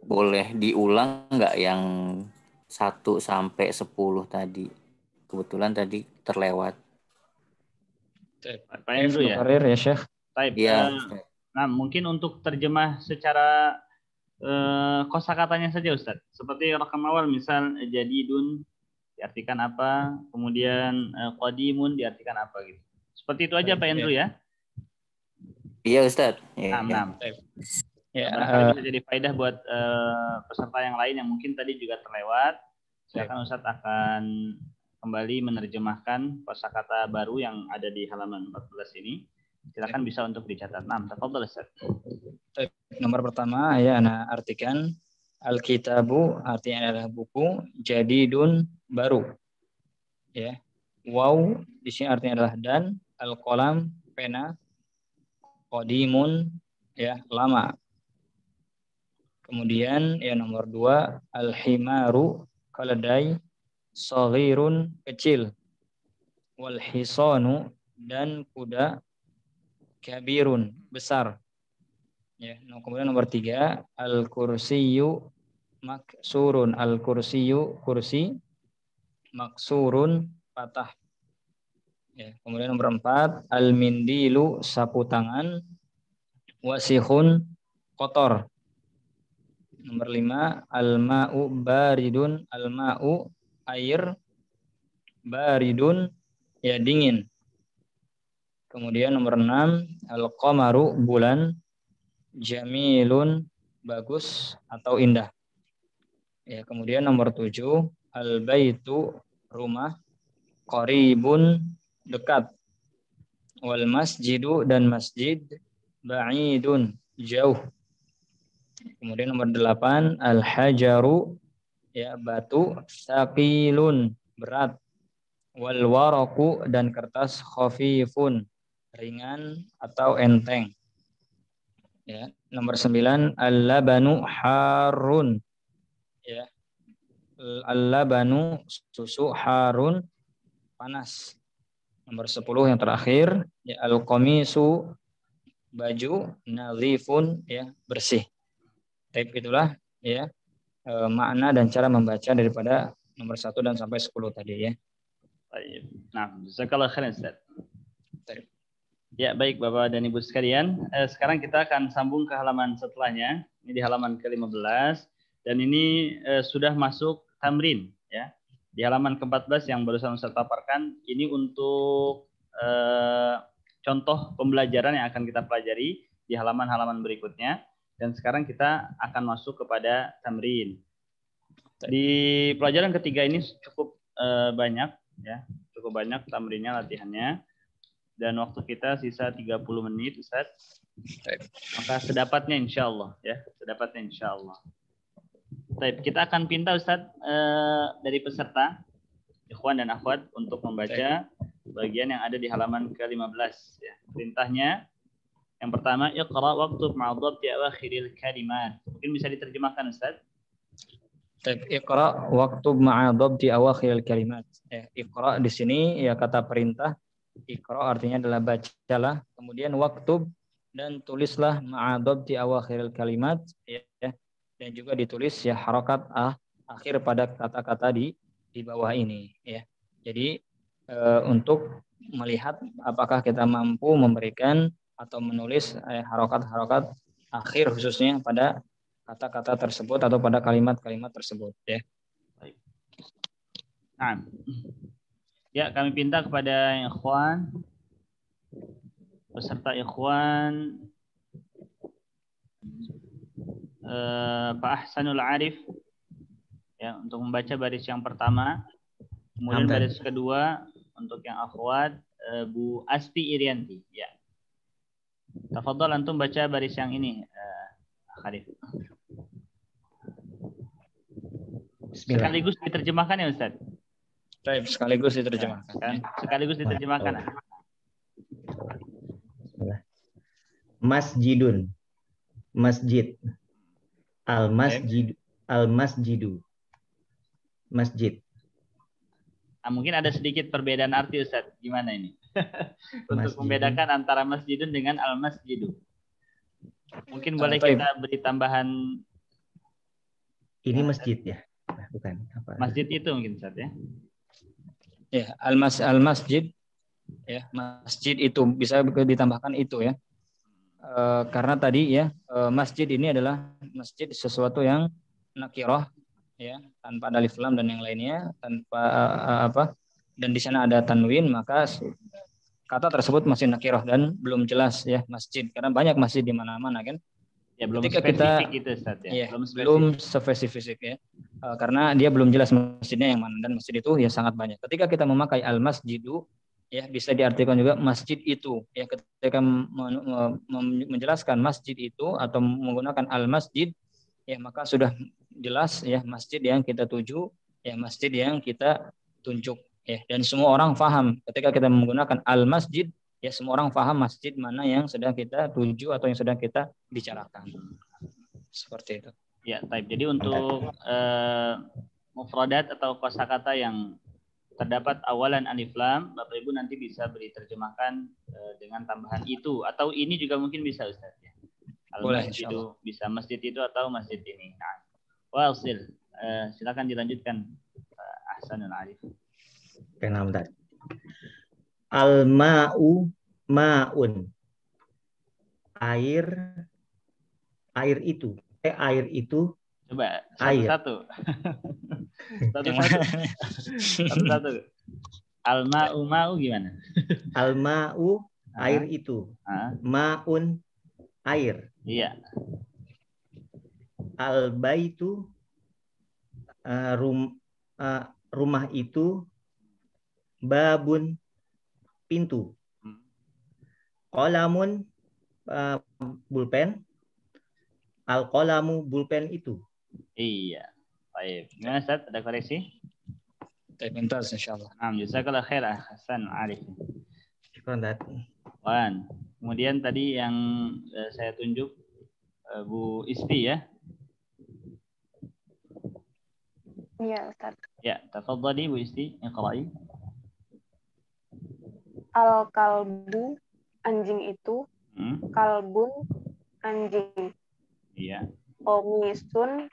Boleh diulang nggak yang 1 sampai 10 tadi? Kebetulan tadi terlewat. Pak Andrew ya? Ya, Syekh. Ya. Nah, mungkin untuk terjemah secara kosakatanya saja Ustaz. Seperti rakam awal misal jadidun diartikan apa, kemudian qadimun diartikan apa gitu. Seperti itu aja Pak Andrew ya? Iya Ustaz. Ya. Ya, bisa jadi faedah buat peserta yang lain yang mungkin tadi juga terlewat. Silakan Ustadz akan kembali menerjemahkan kosakata baru yang ada di halaman 14 ini. Silakan bisa untuk dicatat. Tafadhol Ustadz. Nomor pertama ya Ana artikan al-kitabu artinya adalah buku, jadidun baru. Ya. Waw di sini artinya adalah dan, al-qalam pena, qadimun ya lama. Kemudian ya nomor 2 al-himaru keledai, saghirun kecil, wal hisanu dan kuda, kabirun besar. Ya, kemudian nomor 3 al-kursiyu maksurun, al-kursiyu kursi, maksurun patah. Ya, kemudian nomor 4 al-mindilu sapu tangan, wasihun kotor. Nomor 5 al-ma'u baridun, al-ma'u air, baridun ya dingin. Kemudian nomor 6 al-qamaru bulan, jamilun bagus atau indah. Ya, kemudian nomor 7 al-baitu rumah, qaribun dekat, wal masjidu dan masjid, ba'idun jauh. Kemudian nomor 8 al-hajaru ya batu, saqilun berat, wal waraku dan kertas, khafifun ringan atau enteng. Ya, nomor 9 al-labanu harun. Ya. Al-labanu susu, harun panas. Nomor 10 yang terakhir ya al-qamisu baju, nadhifun ya bersih. Itulah ya makna dan cara membaca daripada nomor 1 dan sampai 10 tadi ya. Baik. Nah, jazakallahu khairan Ustaz. Ya, baik Bapak dan Ibu sekalian. Sekarang kita akan sambung ke halaman setelahnya. Ini di halaman ke-15 dan ini sudah masuk tamrin ya. Di halaman ke-14 yang barusan Ustaz paparkan ini untuk contoh pembelajaran yang akan kita pelajari di halaman-halaman berikutnya. Dan sekarang kita akan masuk kepada tamrin. Di pelajaran ketiga ini cukup banyak ya, cukup banyak tamrinnya, latihannya. Dan waktu kita sisa 30 menit Ustaz. Maka sedapatnya insyaallah ya, sedapatnya insyaallah. Baik, kita akan pinta Ustaz dari peserta ikhwan dan akhwat untuk membaca bagian yang ada di halaman ke-15 ya. Perintahnya yang pertama, iqra waktub ma'a dhabti awakhiril kalimat. Mungkin bisa diterjemahkan Ustaz. Iqra waktub ma'a dhabti awakhiril kalimat. Iqra di sini ya kata perintah. Iqra artinya adalah bacalah, kemudian waktub dan tulislah ma'a dhabti awakhiril kalimat ya, dan juga ditulis ya harokat akhir pada kata-kata di bawah ini ya. Jadi untuk melihat apakah kita mampu memberikan atau menulis harokat-harokat akhir khususnya pada kata-kata tersebut atau pada kalimat-kalimat tersebut ya. Baik. Nah, ya kami pinta kepada ikhwan peserta ikhwan Pak Ahsanul Arif ya untuk membaca baris yang pertama, kemudian baris kedua untuk yang akhwat Bu Asti Irianti ya. Tafadhol antum baca baris yang ini Khalif. Sekaligus diterjemahkan ya Ustaz? Baik, sekaligus diterjemahkan. Sekaligus diterjemahkan. Masjidun, masjid. Al-masjid, al-masjidu, masjid. Mungkin ada sedikit perbedaan arti Ustaz. Gimana ini? Untuk membedakan antara masjidun dengan al-masjidu. Mungkin boleh kita beri tambahan. Ini masjid ya, bukan apa? Masjid itu mungkin Ustaz ya. Ya, al-masjid ya, masjid itu bisa ditambahkan itu ya. Karena tadi ya masjid ini adalah masjid sesuatu yang nakirah ya, tanpa ada alif lam dan yang lainnya, tanpa dan di sana ada tanwin, maka kata tersebut masih nakirah dan belum jelas ya masjid, karena banyak masjid di mana-mana kan. Ya, belum ketika spesifik kita itu Ustaz ya. Ya, belum spesifik ya. Karena dia belum jelas masjidnya yang mana, dan masjid itu ya sangat banyak. Ketika kita memakai al-masjidu ya bisa diartikan juga masjid itu ya, ketika menjelaskan masjid itu atau menggunakan al-masjid ya, maka sudah jelas ya masjid yang kita tuju ya, masjid yang kita tunjuk ya, dan semua orang paham ketika kita menggunakan al-masjid ya, semua orang paham masjid mana yang sedang kita tuju atau yang sedang kita bicarakan. Seperti itu. Ya, baik. Jadi untuk mufradat atau kosakata yang terdapat awalan alif lam, Bapak Ibu nanti bisa beri terjemahkan dengan tambahan itu, atau ini juga mungkin bisa Ustaz ya. Boleh, Al-masjidu bisa masjid itu atau masjid ini. Nah, Wasil, silakan dilanjutkan Ahsanul Arif. Bentar. Al-ma'u ma'un. Air itu. Air itu. Coba satu-satu. Satu-satu. Al-ma'u ma'u gimana? Al-ma'u air itu. Ma'un air. Iya. Al-baitu rumah itu. Babun pintu. Qalamun pulpen. Al-qalamu pulpen itu. Iya. Baik. Gimana Ustaz? Ada koreksi? Mumtaz insyaallah. Jazakallah khair Hasan Arif. Syukran. Kemudian tadi yang saya tunjuk Bu Isti ya. Iya, Ustaz. Ya, tafadhali Bu Isti, iqra'i. Al-kalbu anjing itu, kalbun anjing. Iya. Komisun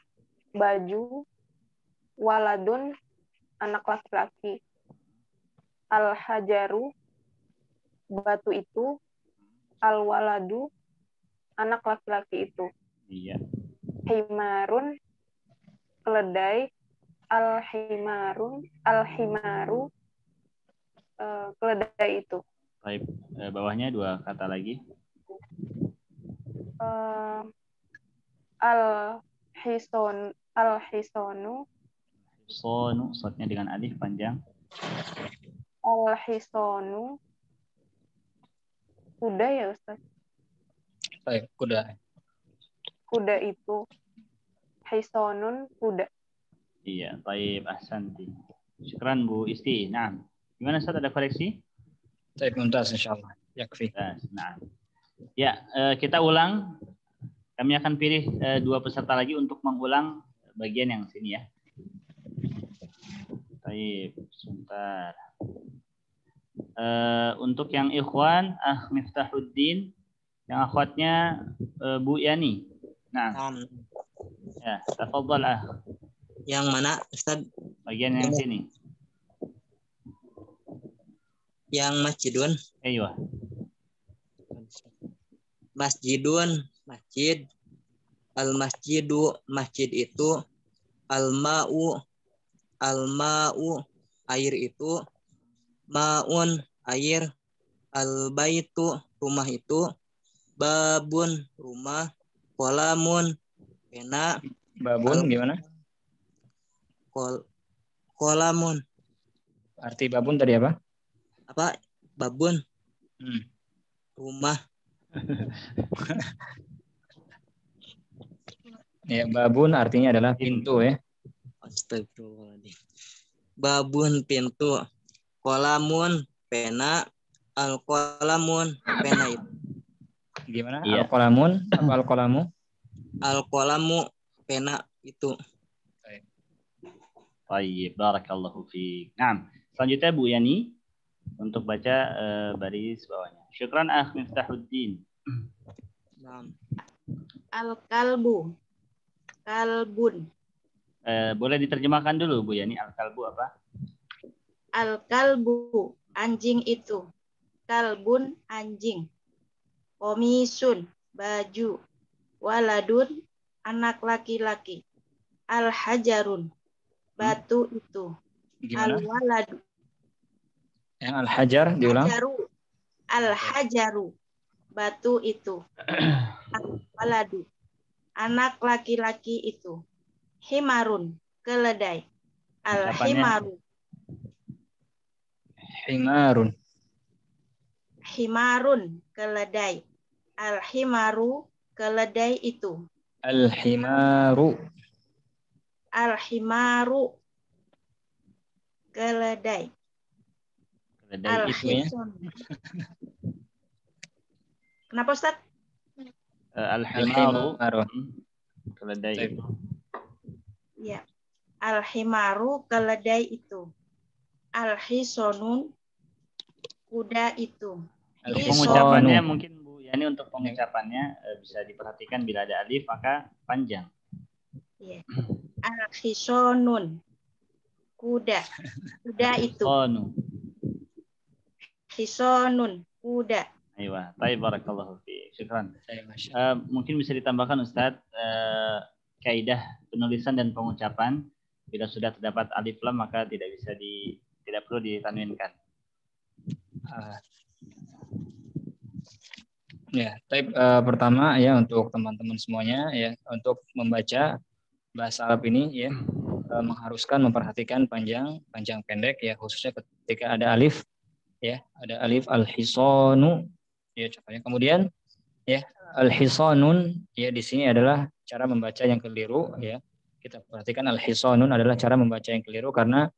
baju, waladun anak laki-laki. Al-hajaru batu itu, al-waladu anak laki-laki itu. Iya. Himarun keledai, al-himaru keledai itu. Baik, bawahnya dua kata lagi. Al-hisonu. Sonu, shotnya dengan alif panjang. Al-hisonu. Kuda ya Ustaz? Baik, kuda. Kuda itu. Hisonun kuda. Iya, baik, ahsanti. Syukran Bu Isti. Nah, gimana Ustaz, ada koreksi? Baik, mumtaz insyaallah. Yakfi. Nah. Ya, kita ulang. Kami akan pilih dua peserta lagi untuk mengulang bagian yang sini ya. Baik, sebentar. Untuk yang ikhwan, Miftahuddin, yang akhwatnya Bu Yani. Nah, ya, tafadhal Yang mana, Ustaz? Bagian yang sini. Yang masjidun. Iya. Masjidun, masjid. Al-masjidu, masjid itu. Al-ma'u, al-ma'u, air itu. Ma'un, air. Al-baitu, rumah itu. Babun, rumah. Qalamun, pena. Babun gimana? Qalamun. Arti babun tadi apa? Apa? Babun. Rumah. Ya, babun artinya adalah pintu ya. Astagfirullahaladzim. Babun, pintu. Qalamun, pena. Al-qalamun, pena itu. Gimana? Iya. Al-qalamun? Apa al-qalamu? Al-qalamu, pena itu. Baik, barakallahu fiik. Nah, selanjutnya Bu Yani untuk baca baris bawahnya. Syukran Miftahuddin. Al-kalbu, kalbun. Boleh diterjemahkan dulu Bu Yani, al-kalbu apa? Al-kalbu, anjing itu. Kalbun, anjing. Komisun, baju. Waladun, anak laki-laki. Al-hajarun, batu itu. Gimana? Al-waladu. Yang al-hajar diulang. Al-hajaru, batu itu. Al-waladu, anak laki-laki itu. Himarun, keledai. Al-himaru. Himarun. Himarun, keledai. Al-himaru, keledai itu. Al-himaru. Al-himaru, keledai. Keledai itu ya. Kenapa Ustaz? Al-himaru. Keledai itu. Ya. Al-himaru, keledai itu. Al-hisonun, kuda itu. Pengucapannya mungkin Bu Yani untuk pengucapannya bisa diperhatikan bila ada alif maka panjang. Ya. Al-hisonun, kuda. Kuda itu. Hisonun, kuda. Aywa, baik, barakallahu fiik. Syukran. Mungkin bisa ditambahkan Ustadz kaidah penulisan dan pengucapan. Bila sudah terdapat alif lam maka tidak perlu ditanwinkan. Ya, pertama ya untuk teman-teman semuanya ya untuk membaca bahasa Arab ini ya mengharuskan memperhatikan panjang pendek ya khususnya ketika ada alif ya, ada alif al-hisanu ya contohnya. Kemudian ya al-hisanun ya di sini adalah cara membaca yang keliru ya. Kita perhatikan al-hisanun adalah cara membaca yang keliru karena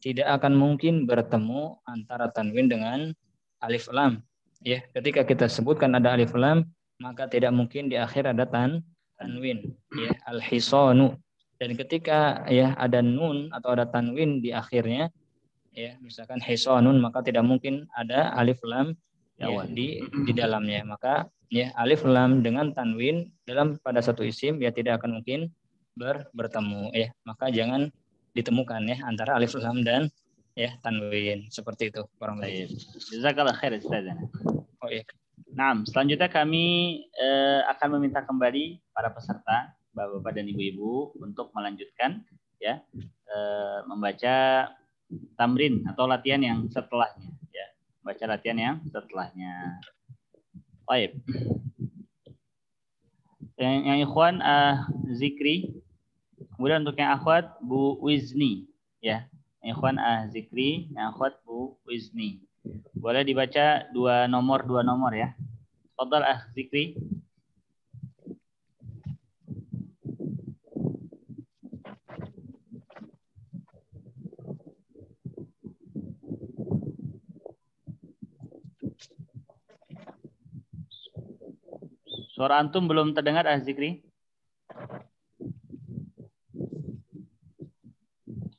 tidak akan mungkin bertemu antara tanwin dengan alif lam. Ya, ketika kita sebutkan ada alif lam, maka tidak mungkin di akhir ada tanwin. Ya, al-hisanu. Dan ketika ya ada nun atau ada tanwin di akhirnya, ya misalkan hisanun, maka tidak mungkin ada alif lam ya, di dalamnya. Maka ya alif lam dengan tanwin pada satu isim ya tidak akan mungkin bertemu ya. Maka jangan ditemukan ya antara alif lam dan ya tanwin seperti itu kurang lebih. Jazakallah khair Ustazana. Oh iya. Nah, selanjutnya kami akan meminta kembali para peserta Bapak-bapak dan Ibu-ibu untuk melanjutkan ya membaca tamrin atau latihan yang setelahnya ya. Baca latihan yang setelahnya. Baik. Yang ikhwan Zikri. Kemudian untuk yang akhwat Bu Wizni ya. Yang ikhwan Zikri, yang akhwat Bu Wizni. Boleh dibaca dua nomor ya. Fadhal Zikri. Suara antum belum terdengar Zikri?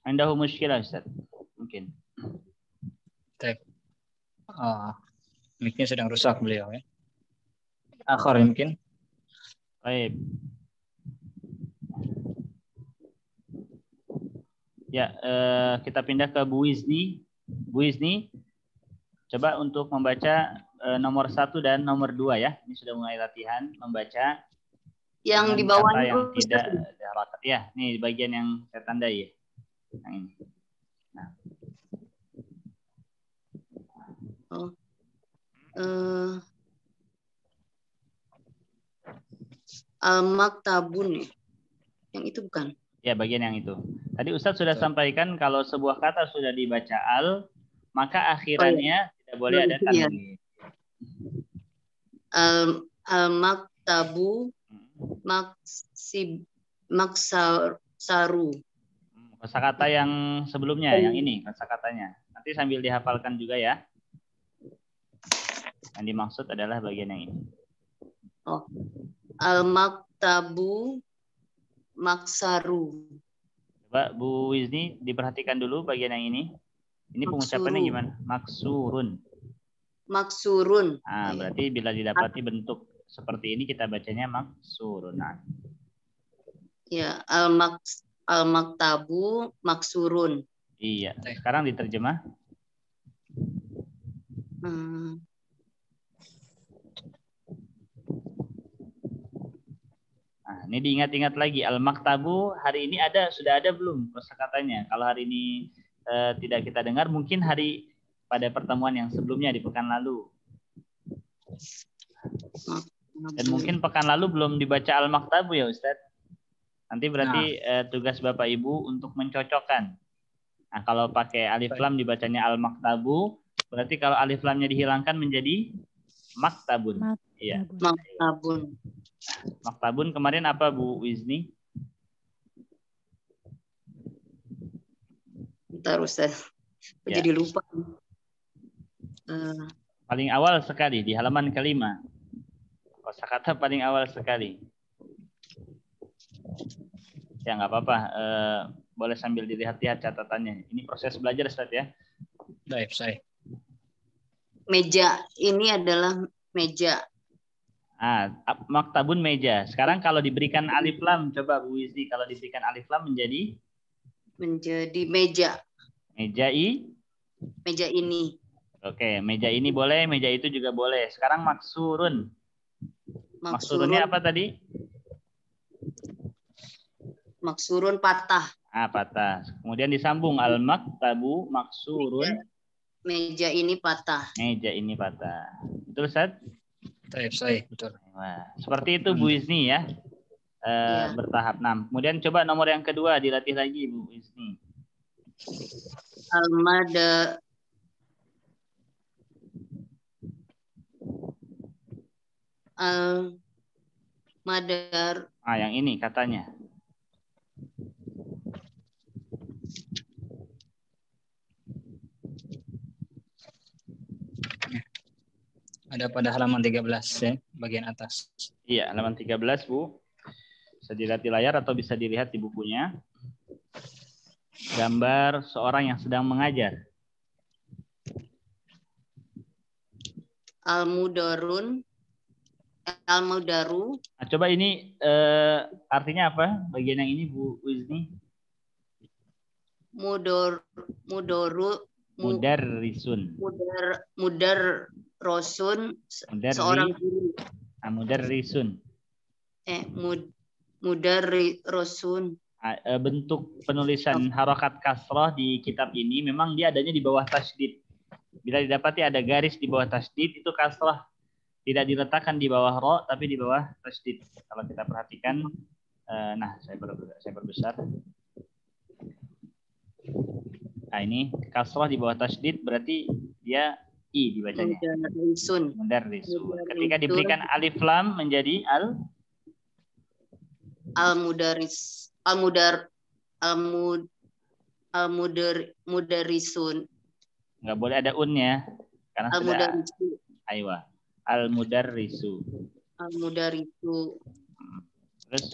Indahu mushkilah Ustaz. Mic-nya sedang rusak beliau ya. Akhir mungkin. Baik. Ya, kita pindah ke Bu Izni. Bu Izni, coba untuk membaca nomor 1 dan nomor 2 ya. Ini sudah mulai latihan membaca. Yang di bawah kata yang itu, tidak ada harakat. Ya, ini bagian yang saya tandai ya. Yang ini. Nah. Al-Maktabun ya. Yang itu bukan? Ya, bagian yang itu. Tadi Ustadz sudah sampaikan kalau sebuah kata sudah dibaca al, maka akhirannya tidak boleh ada tanwin. Al-Maktabu Maksaru. Kosakata yang sebelumnya, yang ini kosakatanya. Nanti sambil dihafalkan juga ya. Yang dimaksud adalah bagian yang ini. Al-Maktabu Maksaru. Coba Bu Wizni diperhatikan dulu bagian yang ini. Ini pengucapannya gimana? Maksurun. Maksurun. Nah, berarti bila didapati bentuk seperti ini kita bacanya maksurun. Nah. Ya, al-maktabu maksurun. Iya. Sekarang diterjemah. Nah, ini diingat-ingat lagi al-maktabu hari ini sudah ada belum kosakatanya? Kalau hari ini tidak kita dengar, mungkin pada pertemuan yang sebelumnya di pekan lalu. Dan mungkin pekan lalu belum dibaca al-maktabu ya Ustadz. Nanti berarti tugas Bapak Ibu untuk mencocokkan. Nah, kalau pakai alif lam dibacanya al-maktabu, berarti kalau alif lamnya dihilangkan menjadi maktabun. Iya. Maktabun. Maktabun kemarin apa Bu Wizni? Bentar Ustaz. Ya. Jadi lupa. Paling awal sekali di halaman kelima. Kosakata paling awal sekali. Ya nggak apa-apa. Boleh sambil dilihat-lihat catatannya. Ini proses belajar Ustaz ya. Baik, saya. Meja ini adalah meja. Maktabun meja. Sekarang kalau diberikan alif lam, coba Bu Wizi, kalau diberikan alif lam menjadi meja. Meja ini. Oke, meja ini boleh, meja itu juga boleh. Sekarang maksurun. Maksurunnya apa tadi? Maksurun patah. Patah. Kemudian disambung al-maktabu maksurun. Meja ini patah. Meja ini patah. Betul Ustaz? Saya betul. Nah, seperti itu Bu Izni ya. Bertahap 6. Kemudian coba nomor yang kedua dilatih lagi Bu Izni. Al-madar. Yang ini katanya. Ada pada halaman 13 ya, bagian atas. Iya, halaman 13 Bu. Bisa dilihat di layar atau bisa dilihat di bukunya. Gambar seorang yang sedang mengajar. Al-mudaru. Nah, coba ini artinya apa? Bagian yang ini Bu Wizni. Mudarrisun. Seorang guru. Mudarrisun. Mudarrisun. Bentuk penulisan harakat kasrah di kitab ini memang dia adanya di bawah tasydid. Bila didapati ada garis di bawah tasydid itu kasrah tidak diletakkan di bawah ro tapi di bawah tasydid. Kalau kita perhatikan, saya perbesar. Nah ini kasrah di bawah tasydid berarti dia i dibacanya. Mudarrisun. Ketika diberikan alif lam menjadi mudarrisun. Nggak boleh ada unnya karena sudah al-mudarrisu. Terus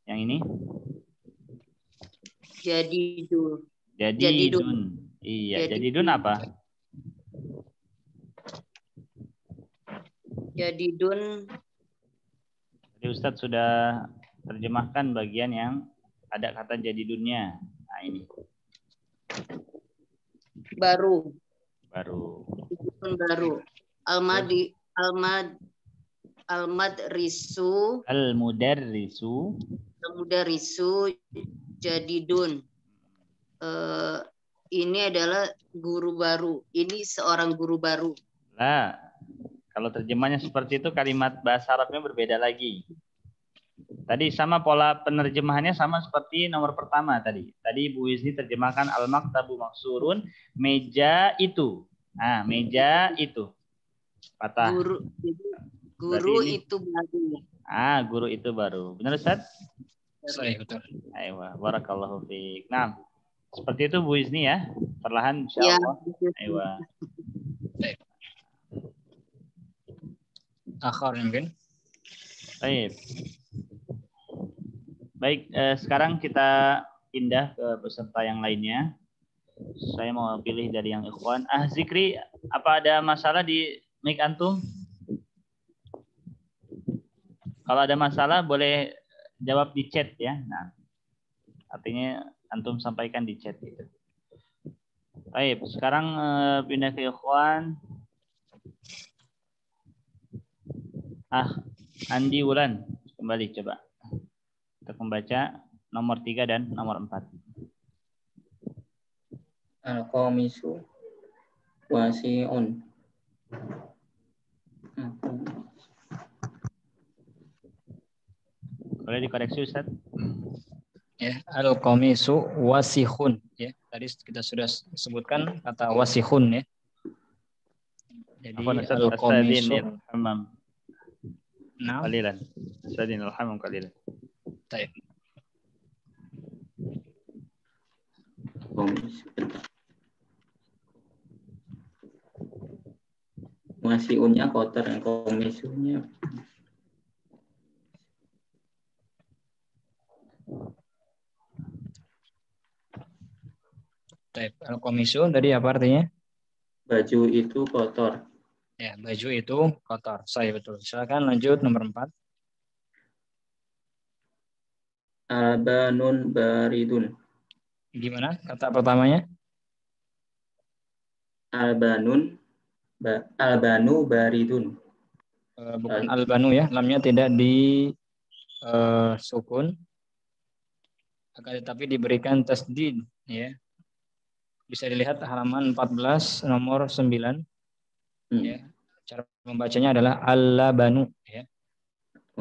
yang ini? Jadidun. Iya, jadidun apa? Jadidun. Jadi Ustadz sudah terjemahkan bagian yang ada kata jadidunnya. Nah ini. Baru. Baru. Al-Mudarrisu jadidun. Ini adalah guru baru. Ini seorang guru baru. Nah, kalau terjemahnya seperti itu kalimat bahasa Arabnya berbeda lagi. Tadi sama pola penerjemahannya sama seperti nomor pertama tadi. Tadi Bu Wizni terjemahkan al-maktabu maksurun, meja itu. Nah, meja itu. Patah. Guru itu baru. Guru itu baru. Benar Ustaz? Saya betul. Ayo, barakallahu fiik. Nah, seperti itu Bu Wizni ya. Perlahan insyaallah. Ayo. Akhir mungkin. Baik, sekarang kita pindah ke peserta yang lainnya. Saya mau pilih dari yang ikhwan. Zikri, apa ada masalah di mic antum? Kalau ada masalah boleh jawab di chat ya. Nah, artinya antum sampaikan di chat gitu. Baik, sekarang pindah ke ikhwan. Andi Wulan, kembali coba. Untuk membaca nomor 3 dan nomor 4. Al-qamisu wasi'un. Boleh dikoreksi Ustaz? Ya, al-qamisu wasihun ya. Tadi kita sudah sebutkan kata wasihun ya. Jadi al-qamisu qalilan. Sadin alhamam qalilan. Baik. Wasi'unnya kotor, yang komisunya al-qamisu tadi apa artinya? Baju itu kotor. Ya, baju itu kotor. Saya betul. Silakan lanjut nomor 4. Albanun baridun. Gimana kata pertamanya? Albanu baridun. Bukan albanu ya, lamnya tidak di sukun, akan tetapi diberikan tasdid ya. Bisa dilihat halaman 14 nomor 9. Ya. Cara membacanya adalah al-labanu ya.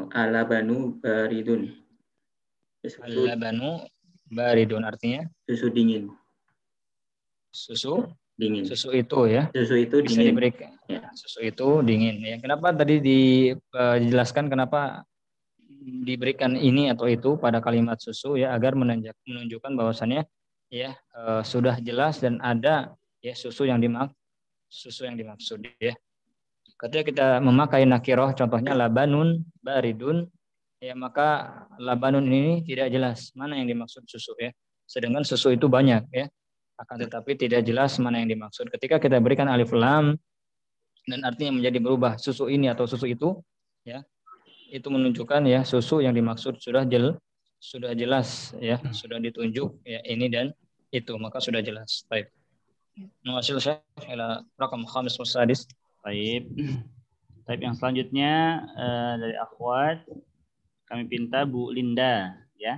Al-labanu baridun. Al-labanu baridun artinya susu dingin. Susu dingin. Susu itu ya. Susu itu bisa dingin. Diberikan. Ya. Susu itu dingin ya. Kenapa tadi dijelaskan kenapa diberikan ini atau itu pada kalimat susu ya, agar menunjukkan bahwasannya ya sudah jelas dan ada ya susu yang dimaksud ya. Ketika kita memakai nakiroh contohnya labanun baridun ya, maka labanun ini tidak jelas mana yang dimaksud susu ya. Sedangkan susu itu banyak ya. Akan tetapi tidak jelas mana yang dimaksud. Ketika kita berikan alif lam dan artinya menjadi berubah susu ini atau susu itu ya, itu menunjukkan ya susu yang dimaksud sudah jelas ya, sudah ditunjuk ya ini dan itu, maka sudah jelas. Baik. Nuwasil Syekh ila rakam khamis wa sadis. Baik. Baik, yang selanjutnya dari akhwat kami minta Bu Linda ya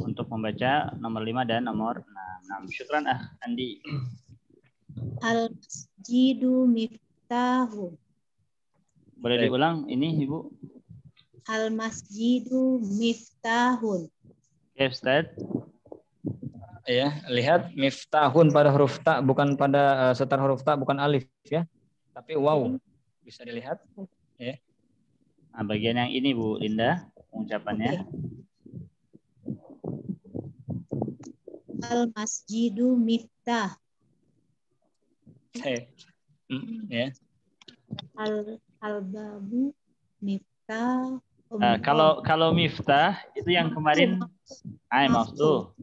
untuk membaca nomor 5 dan nomor 6. Syukran Andi. Al-masjidu miftahu. Boleh diulang ini Ibu? Al-masjidu miftahun. Ya Ustaz. Ya, lihat miftahun pada huruf ta, bukan pada setar huruf ta, bukan alif ya. Tapi waw. Bisa dilihat ya. Nah, bagian yang ini Bu Linda pengucapannya. Al-masjidu miftah. Ya. Al-babu miftah. Kalau miftah itu yang kemarin maftuh.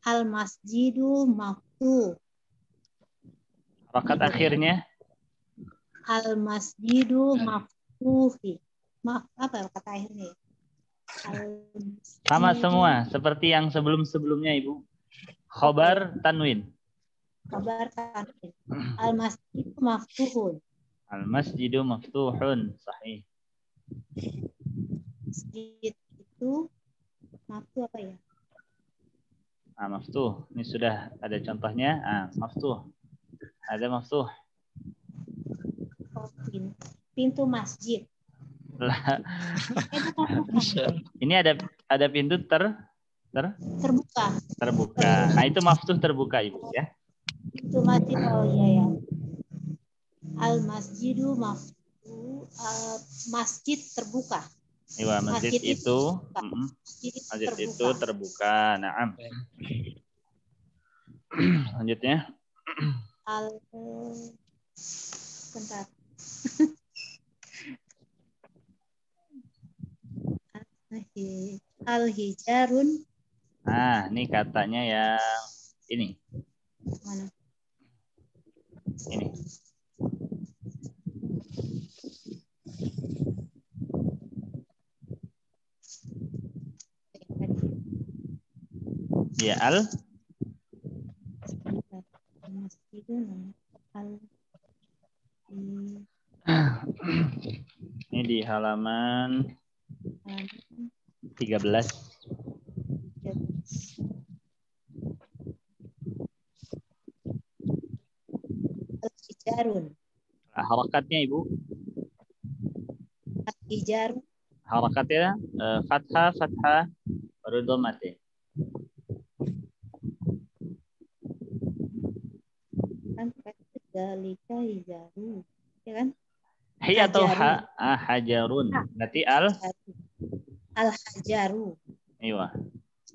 Al-masjidu maftuh. Harokat akhirnya Al masjidu maftuhi. Apa kata akhirnya? Sama semua seperti yang sebelum-sebelumnya Ibu. Khobar tanwin. Khobar tanwin. Al masjidu maftuhun. Al masjidu maftuhun. Sahih. Masjid itu maftuh apa ya? Maftuh. Ini sudah ada contohnya. Maftuh. Ada maftuh. Oh, pintu masjid. Ini ada pintu terbuka. Terbuka. Nah, itu maftuh terbuka Ibu ya. Pintu masjid. Oh iya ya. Al masjidu maftuh. Masjid terbuka. Iya, masjid itu terbuka. Naam. Lanjutnya. Bentar. Al-hijarun. Ini katanya yang ini. Mana? Ini. Ya, ini di halaman 13. Al-hijarun. Harakatnya Ibu. Al-hijarun. Harakatnya fathah baru dhamma. Kan dalika hijaru. Ya kan? Hiya atau hajarun. Berarti al-hajaru. Iya.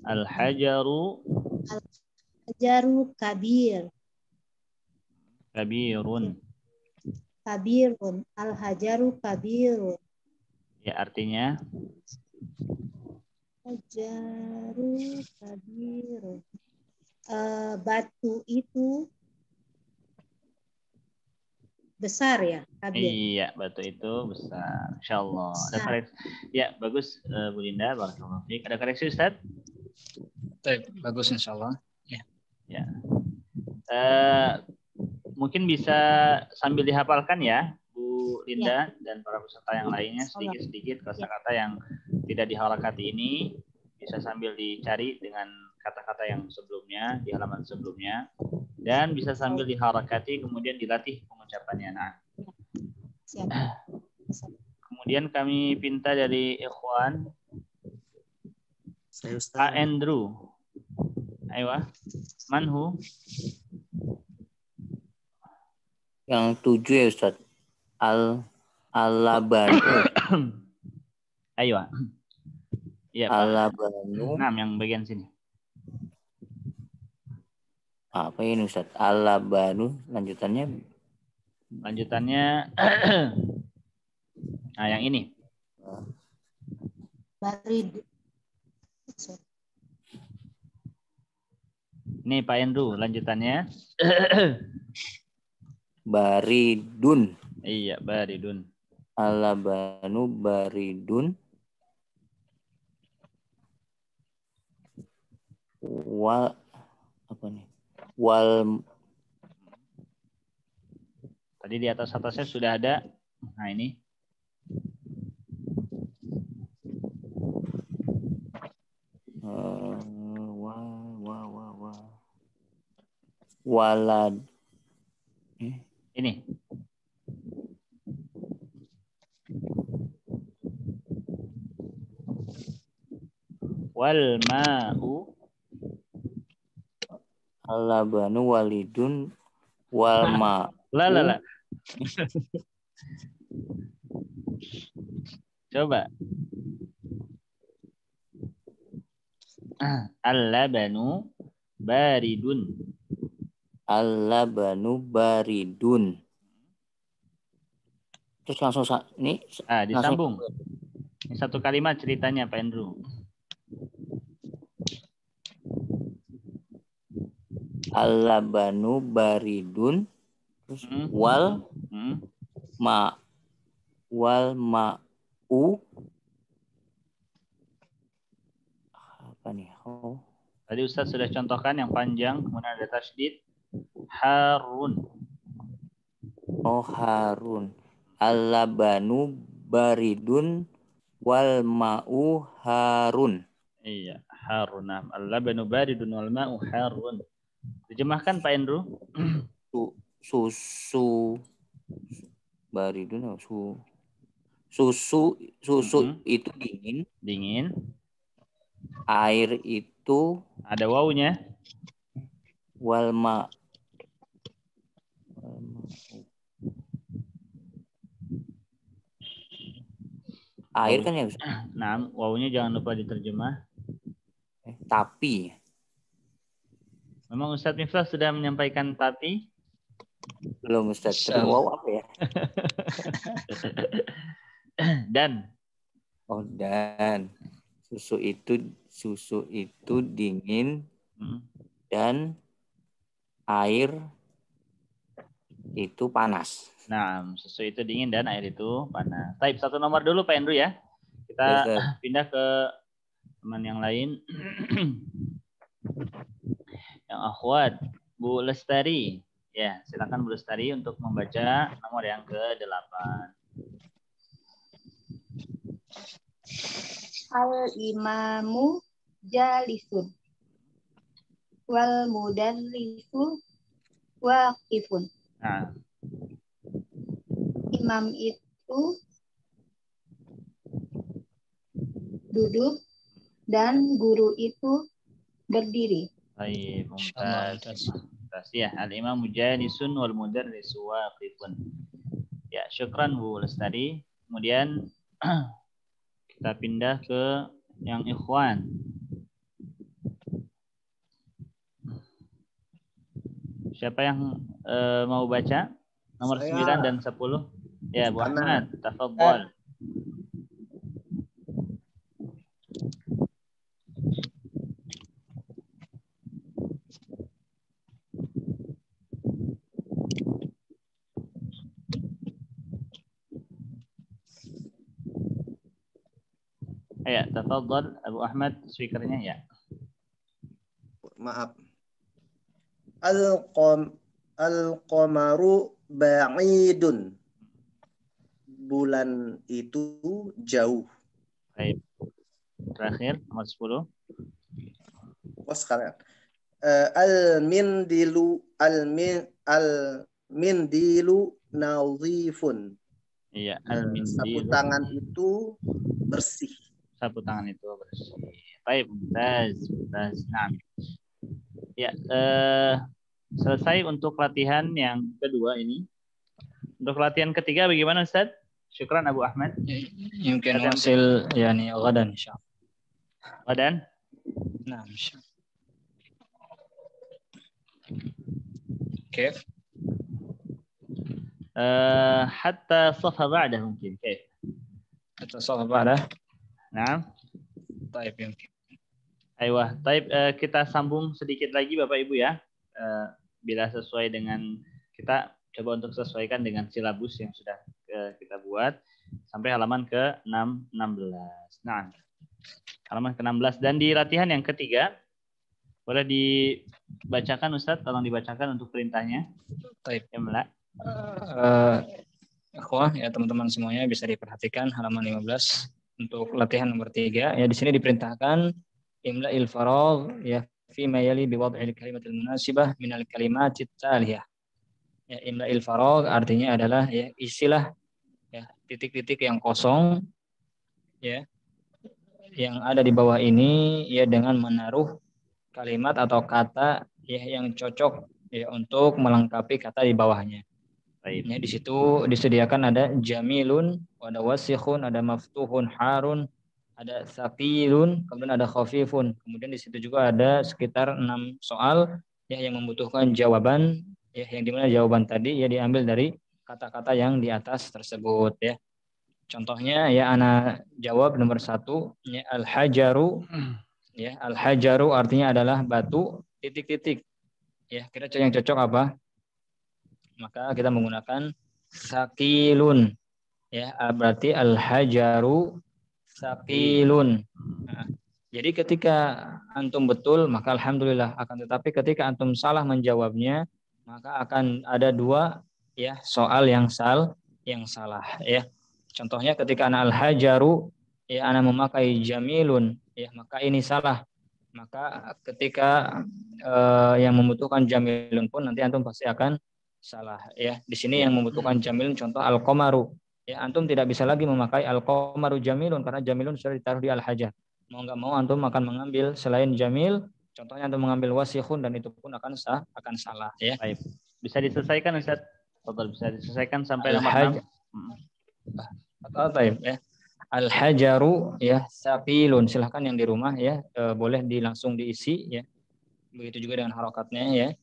Al-hajaru. Al-hajaru kabir. Kabirun. Kabirun. Al-hajaru kabirun. Ya, artinya hajaru kabirun. Batu itu besar ya, kabir. Iya, batu itu besar. Insyaallah. Ada koreksi. Ya, bagus Bu Linda, barakallahu fiik. Ada koreksi Ustaz? Bagus insyaallah. Ya. Ya. Mungkin bisa sambil dihafalkan ya, Bu Linda dan para peserta yang lainnya sedikit-sedikit kosakata yang tidak diharakati ini bisa sambil dicari dengan kata-kata yang sebelumnya di halaman sebelumnya dan bisa sambil diharakati kemudian dilatih pengucapannya. Nah, kemudian kami pinta dari ikhwan Pak Andrew. Ayo, manhu? Yang 7 ya Ustaz. Al-labanu. Ayo. Iya, Al-labanu. Nah, yang bagian sini. Apa ini Ustaz? Al-labanu lanjutannya nah, yang ini. Barid. Ini Pak Andrew lanjutannya. Baridun. Iya, baridun. Al-labanu baridun. Wal apa nih? Tadi di atasnya sudah ada. Nah, ini. Walad. Ini. Wal ma'u. Al-labanu walidun wal ma. La. Coba. Al-labanu baridun. Al-labanu baridun. Terus langsung ini disambung. Ini satu kalimat ceritanya Pak Andrew. Al-labanu baridun terus wal wal ma'u apa nih? Oh. Tadi Ustaz sudah contohkan yang panjang, kemudian ada tasydid. Harun. Oh, Harun. Al-labanu baridun wal ma'u harun. Iya, harun. Al-labanu baridun wal ma'u harun. Terjemahkan Pak Andrew. Susu baridun susu itu dingin. Air itu ada wawunya. Wal ma air kan ya. Nah, wawunya jangan lupa diterjemah. Tapi. Memang Ustadz Miftah sudah menyampaikan tapi? Belum Ustadz. Wow apa ya? Dan. Oh, dan. Susu itu dingin dan air itu panas. Nah, susu itu dingin dan air itu panas. Type satu nomor dulu Pak Andrew ya. Kita pindah ke teman yang lain. Yang akhwat, Bu Lestari. Ya, silakan Bu Lestari untuk membaca nomor yang ke-8. Al-imamu jalisun wal mudarrisu waqifun. Nah. Imam itu duduk dan guru itu berdiri. Baik, mumtaz. Ya, al-imamu jalisun wal mudarrisu waqifun. Ya, syukran Bu Lestari. Kemudian kita pindah ke yang ikhwan. Siapa yang mau baca? Nomor 9 dan 10. Ya, Bu Ahmad, tafadhol. Ya, tafadhol Abu Ahmad, speakernya ya. Maaf. Al-qamaru ba'idun. Bulan itu jauh. Baik. Terakhir nomor 10. Oh, sekarang. Al-mindilu nadhifun. Iya, al-mindilu. Sapu tangan itu bersih. Sapu tangan itu bersih. Baik, mumtaz. Nah. Ya, selesai untuk latihan yang kedua ini. Untuk latihan ketiga bagaimana Ustaz? Syukran Abu Ahmad. Mungkin hasil yani ghadan insyaallah. Ghadan? Nah, insyaallah. كيف؟ حتى الصفحة بعده ممكن كيف؟ حتى الصفحة بعده؟ نعم. طيب يمكن. Aiyah, baik, kita sambung sedikit lagi Bapak Ibu ya. Bila sesuai dengan kita coba untuk sesuaikan dengan silabus yang sudah kita buat sampai halaman ke-16. Nah, halaman ke-16 dan di latihan yang ketiga boleh dibacakan Ustadz, tolong dibacakan untuk perintahnya. Baik. Imla. Ikhwah ya teman-teman semuanya bisa diperhatikan halaman 15 untuk latihan nomor 3 ya di sini diperintahkan imla'il faragh ya fi ma yali bi wad'il kalimatil munasibah minal kalimatit taliyah. Ya imla'il faragh artinya adalah ya isilah ya titik-titik yang kosong ya yang ada di bawah ini ya dengan menaruh kalimat atau kata ya yang cocok ya untuk melengkapi kata di bawahnya. Ya, di situ disediakan ada jamilun, ada wasikhun, ada maftuhun, harun, ada saqilun, kemudian ada khafifun. Kemudian di situ juga ada sekitar 6 soal ya yang membutuhkan jawaban ya yang dimana jawaban tadi ya diambil dari kata-kata yang di atas tersebut ya. Contohnya ya ana jawab nomor 1 ya al-hajaru. Ya, al-hajaru artinya adalah batu titik-titik. Ya, kira-kira yang cocok apa? Maka kita menggunakan sakilun. Ya, berarti al-hajaru sakilun. Nah, jadi ketika antum betul maka alhamdulillah, akan tetapi ketika antum salah menjawabnya maka akan ada dua ya soal yang salah ya. Contohnya ketika ana al-hajaru ya ana memakai jamilun ya maka ini salah. Maka ketika yang membutuhkan jamilun pun nanti antum pasti akan salah ya. Di sini yang membutuhkan jamilun contoh al-qamaru. Ya, antum tidak bisa lagi memakai al-qamaru jamilun karena jamilun sudah ditaruh di al-hajar. Mau nggak mau antum akan mengambil selain jamil, contohnya antum mengambil wasikhun dan itu pun akan salah ya. Baik. Bisa diselesaikan Ustaz? Total bisa diselesaikan sampai nomor 6. Baik ya. Al-hajaru ya saqilun. Silahkan yang di rumah ya boleh langsung diisi ya. Begitu juga dengan harokatnya ya.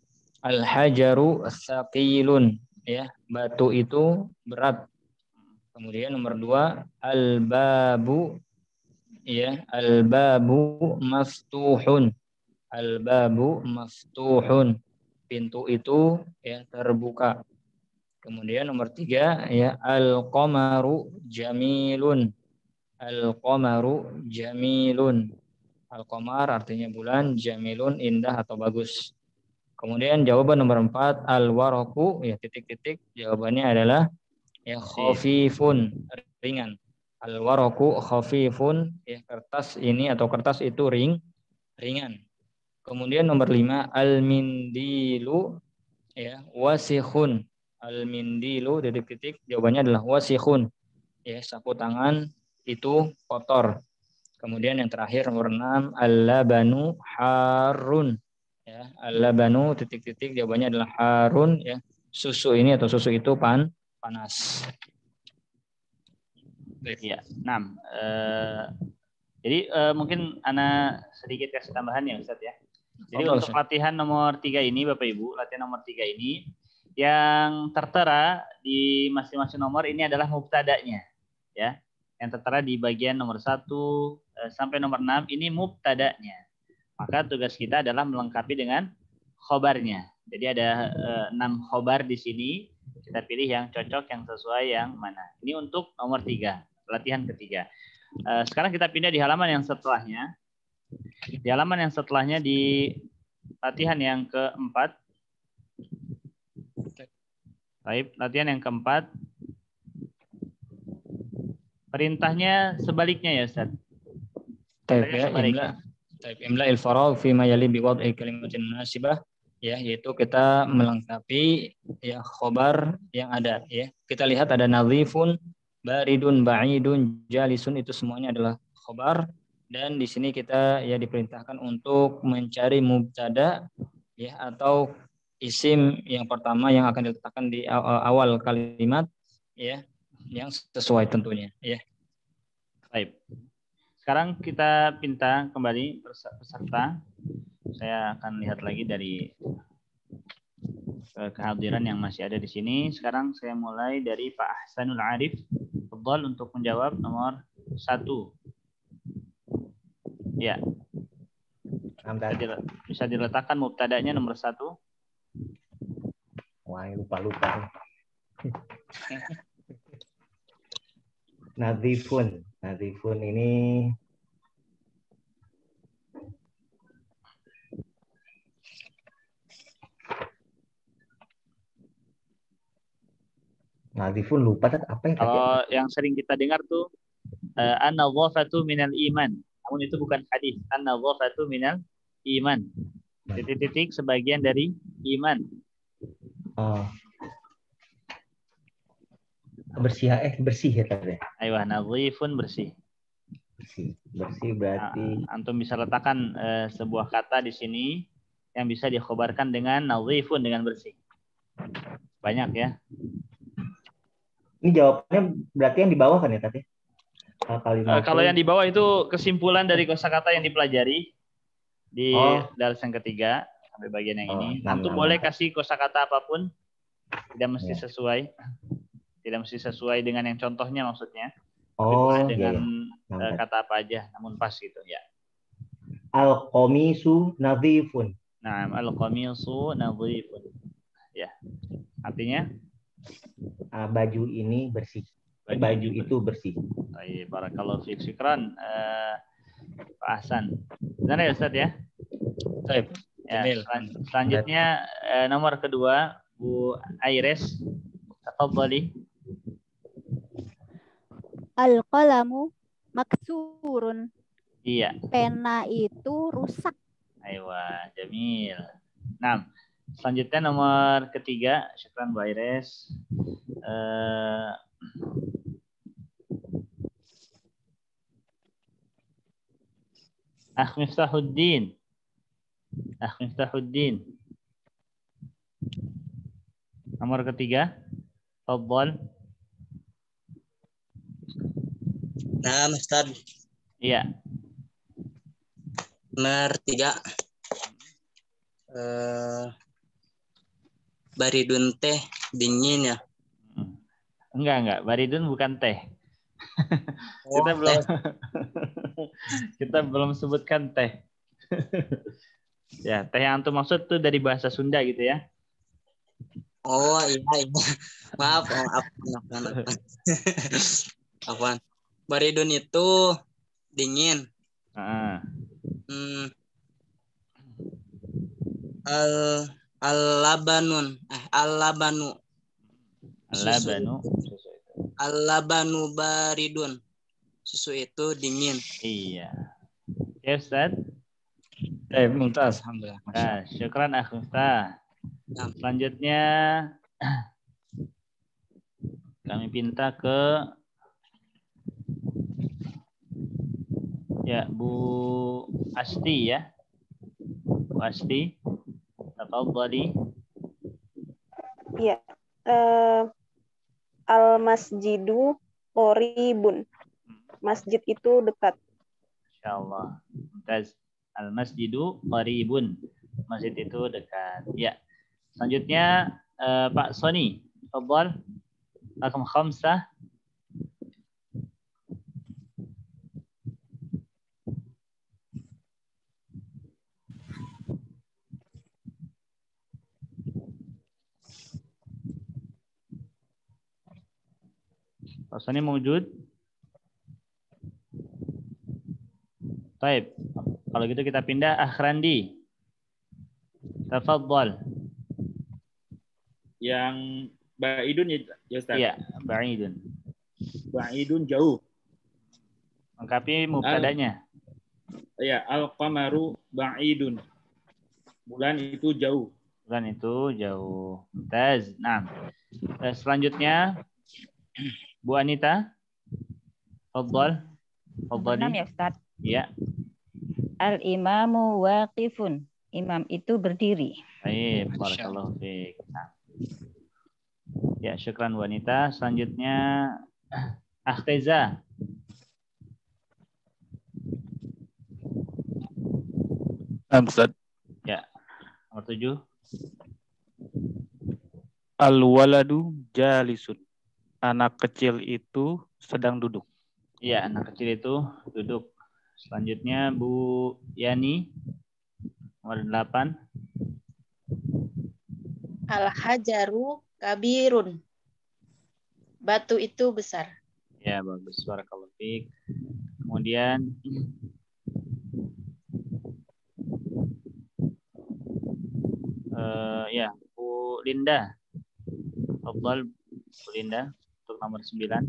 Al-hajaru saqilun ya. Batu itu berat. Kemudian nomor 2 al-babu ya. Al-babu maftuhun. Al-babu maftuhun. Pintu itu ya terbuka. Kemudian nomor 3 ya al-qamaru jamilun. Al-qamaru jamilun. Al-qamar artinya bulan, jamilun indah atau bagus. Kemudian jawaban nomor 4 al-waraku ya titik-titik jawabannya adalah ya khafifun, ringan. Al-waraku khafifun ya kertas ini atau kertas itu ringan. Kemudian nomor 5 al-mindilu ya wasikhun. Al-mindilu titik-titik jawabannya adalah wasikhun. Ya sapu tangan itu kotor. Kemudian yang terakhir nomor 6 al-labanu harun. Ya, al-labanu titik-titik jawabannya adalah harun ya. Susu ini atau susu itu panas. Ya, 6. Jadi mungkin ana sedikit kasih tambahan ya Ustaz ya. Jadi untuk latihan nomor 3 ini Bapak Ibu, latihan nomor 3 ini yang tertera di masing-masing nomor ini adalah mubtada'nya ya. Yang tertera di bagian nomor 1 sampai nomor 6 ini mubtada'nya. Maka tugas kita adalah melengkapi dengan khobarnya. Jadi ada 6 khobar di sini. Kita pilih yang cocok, yang sesuai, yang mana. Ini untuk nomor 3, latihan ketiga. Sekarang kita pindah di halaman yang setelahnya. Di halaman yang setelahnya di latihan yang keempat. Baik, latihan yang keempat. Perintahnya sebaliknya ya Ustaz. Taib ya, imla il-faragh fi ma yali bi wad'i kalimatin munasibah ya, yaitu kita melengkapi ya khobar yang ada ya. Kita lihat ada nadhifun, baridun, ba'idun, jalisun, itu semuanya adalah khobar dan di sini kita ya diperintahkan untuk mencari mubtada ya atau isim yang pertama yang akan diletakkan di awal kalimat ya, yang sesuai tentunya ya. Baik. Sekarang kita pinta kembali peserta. Saya akan lihat lagi dari kehadiran yang masih ada di sini. Sekarang saya mulai dari Pak Ahsanul Arif. Fadhal untuk menjawab nomor 1. Ya. Bisa diletakkan mubtada'nya nomor 1. Wah, lupa. Nadhifun ini Nadhifun lupa apa yang kalau yang sering kita dengar tuh an-nadhafatu minal iman. Namun itu bukan hadis. An-nadhafatu minal iman. Titik-titik sebagian dari iman. Oh. Bersih ya tadi. Aywa, nadhifun bersih. Bersih berarti antum bisa letakkan sebuah kata di sini yang bisa dikhobarkan dengan nadhifun, dengan bersih. Banyak ya. Ini jawabannya berarti yang di bawah kan ya tadi? Kalau yang di bawah itu kesimpulan dari kosakata yang dipelajari di daras yang ketiga sampai bagian yang ini. Antum boleh kasih kosakata apapun, tidak mesti sesuai. Tidak mesti sesuai dengan yang contohnya maksudnya. Boleh dengan kata apa aja, namun pas gitu ya. Al-qamisu nadhifun. Nah, al-qamisu nadhifun. Ya. Artinya Baju ini bersih. Baju itu bersih. Baik, barakallahu fiik. Syukran. Pak Hasan. Benar ya Ustaz ya? Baik. Ya, selanjutnya nomor kedua Bu Aires. Tafadhali. Al-qalamu maksurun. Iya. Pena itu rusak. Aywa, jamil. Nah, selanjutnya nomor ketiga, syukran Bu Aires. Akh Miftahuddin. Akh Miftahuddin. Nomor ketiga. Tafadhal. Nah, Ustaz. Iya. Nomor 3. Baridun teh dingin ya. Enggak. Baridun bukan teh. Kita belum sebutkan teh. Ya, teh yang antum maksud tuh dari bahasa Sunda gitu ya. Oh iya. Maaf. Apaan? Baridun itu dingin. Al-labanu. Al-labanu baridun. Susu itu dingin. Iya. Ya Ustaz. Mumtaz, alhamdulillah. Syukran Akh Miftah. Selanjutnya kami pinta ke Bu Asti ya. Bu Asti. Tafadhali. Iya. Al-masjidu qoribun. Masjid itu dekat. Insyaallah. Mumtaz. Al-masjidu qaribun. Masjid itu dekat. Ya. Selanjutnya Pak Soni. Tafadhal. Rakam 5. Pak Soni mewujud? Baik. Kalau gitu kita pindah Akhrandi. Tafadhal. Yang ba'idun ya Ustaz? Iya, ba'idun. Ba'idun jauh. Lengkapi mubtadanya. Iya, al-qamaru ba'idun. Bulan itu jauh. Bulan itu jauh. Mumtaz. Nah, selanjutnya Bu Anita. Tafadhal. Tafadhali. Ya Ustaz. Iya. Al-imamu waqifun. Imam itu berdiri. Baik, barakallahu fiik. Nah. Ya, syukran wanita. Selanjutnya Akhteza. Ustaz. Ya. Nomor 7. Al-waladu jalisun. Anak kecil itu sedang duduk. Iya, anak kecil itu duduk. Selanjutnya Bu Yani. Nomor 8. Al-hajaru kabirun. Batu itu besar. Ya, bagus. Barakallahu fiik. Kemudian ya, Bu Linda. Tafadhal Bu Linda untuk nomor 9.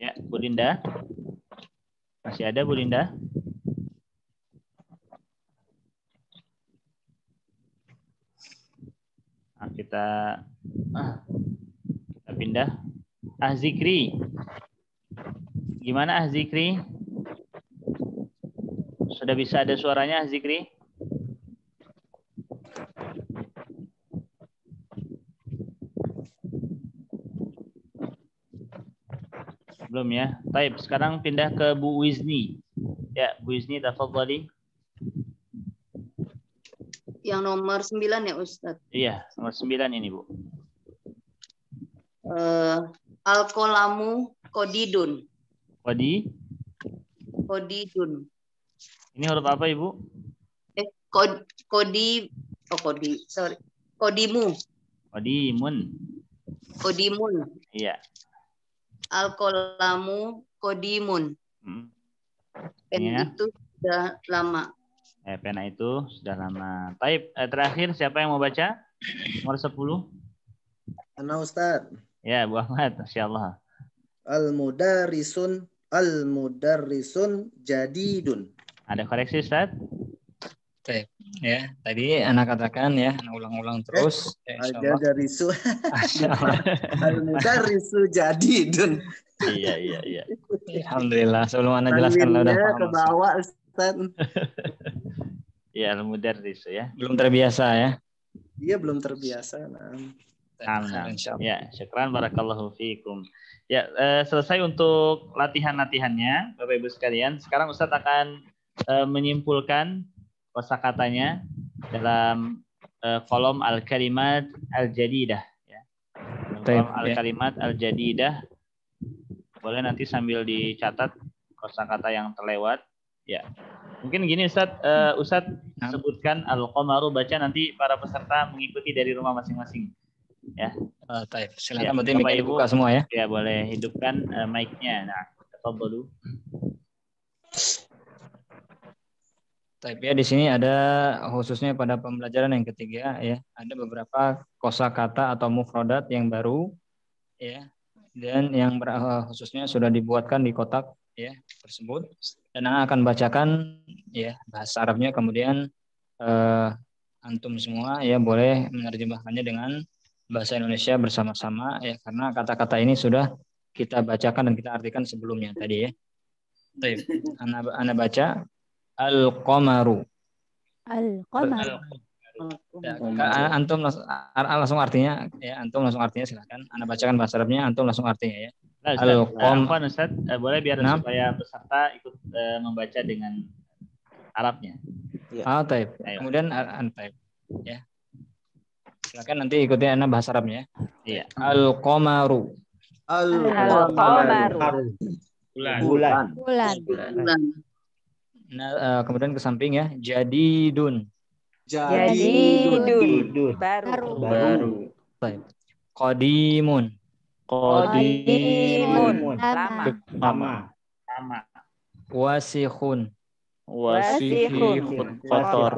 Ya, Bu Linda. Masih ada Bu Linda? Nah, kita pindah. Zikri. Gimana Zikri? Sudah bisa ada suaranya Zikri? Belum ya. Baik, sekarang pindah ke Bu Wizni. Ya, Bu Wizni, tafadhali. Yang nomor 9 ya Ustaz. Iya, nomor 9 ini Bu. Al-qalamu kodidun. Kodidun. Ini huruf apa, Ibu? Sorry. Kodimu. Kodimun. Iya. Al-qalamu kodimun. Pen itu sudah lama. Pena itu sudah lama. Taib, terakhir siapa yang mau baca? Nomor 10. Ana Ustaz. Ya, Bu Ahmad, Masya-Allah. Al-mudarrisun jadidun. Ada koreksi, Ustaz? Baik, ya. Tadi anak katakan ya, anak ulang-ulang terus. Al-mudarrisu. Al-mudarrisu jadidun. Iya. Alhamdulillah, sebelum anak jelaskan udah paham. Ke bawah, Ustaz. Ya, al-mudarris ya. Belum terbiasa ya. Iya, belum terbiasa. Ya, syukran barakallahu fiikum. Ya, selesai untuk latihan-latihannya, Bapak Ibu sekalian. Sekarang Ustadz akan menyimpulkan kosakatanya dalam kolom al-kalimat al-jadidah ya. Kolom al-kalimat al-jadidah. Boleh nanti sambil dicatat kosakata yang terlewat ya. Mungkin gini Ustadz sebutkan al-qamaru, baca, nanti para peserta mengikuti dari rumah masing-masing. Ya. Taib. Silakan berarti mic dibuka semua ya. Ya, boleh hidupkan mic-nya. Nah, tafadhalu. Taib ya, di sini ada khususnya pada pembelajaran yang ketiga ya, ada beberapa kosakata atau mufradat yang baru ya, dan yang khususnya sudah dibuatkan di kotak ya tersebut, dan akan bacakan ya bahasa Arabnya, kemudian antum semua ya boleh menerjemahkannya dengan bahasa Indonesia bersama-sama ya, karena kata-kata ini sudah kita bacakan dan kita artikan sebelumnya tadi ya. Baik, ana baca al-qamaru. Al-qamaru. Ya, antum langsung artinya ya, antum langsung artinya silakan. Ana bacakan bahasa Arabnya, antum langsung artinya ya. Al-qamar, Ustaz, boleh biar supaya peserta ikut membaca dengan Arabnya. Ya. Taib. Kemudian taib ya. Silakan nanti ikuti ana bahasa Arabnya. Iya. Al-qamaru. Al-qamaru. Bulan. Nah, kemudian ke samping ya, jadidun. Jadidun. Baru. Baik. Qadimun. Lama. Wasikhun. Kotor.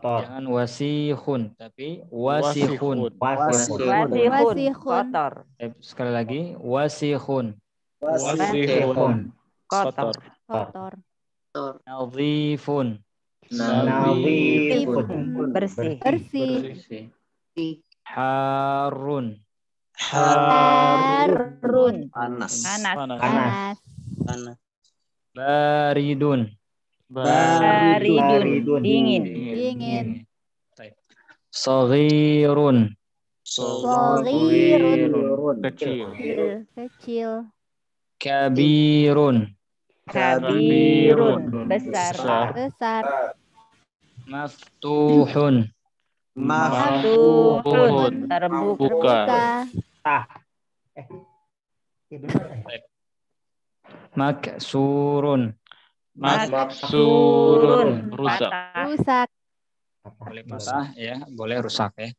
Jangan wasihun, tapi wasihun. Kotor. Sekali lagi, wasihun. Kotor. Nadhifun. Bersih. Harun. Panas. Baridun. Dingin. Saghirun. Kecil. Kabirun. Besar. Maftuhun. Terbuka. Maksurun. Rusak. Boleh patah ya, boleh rusak ya.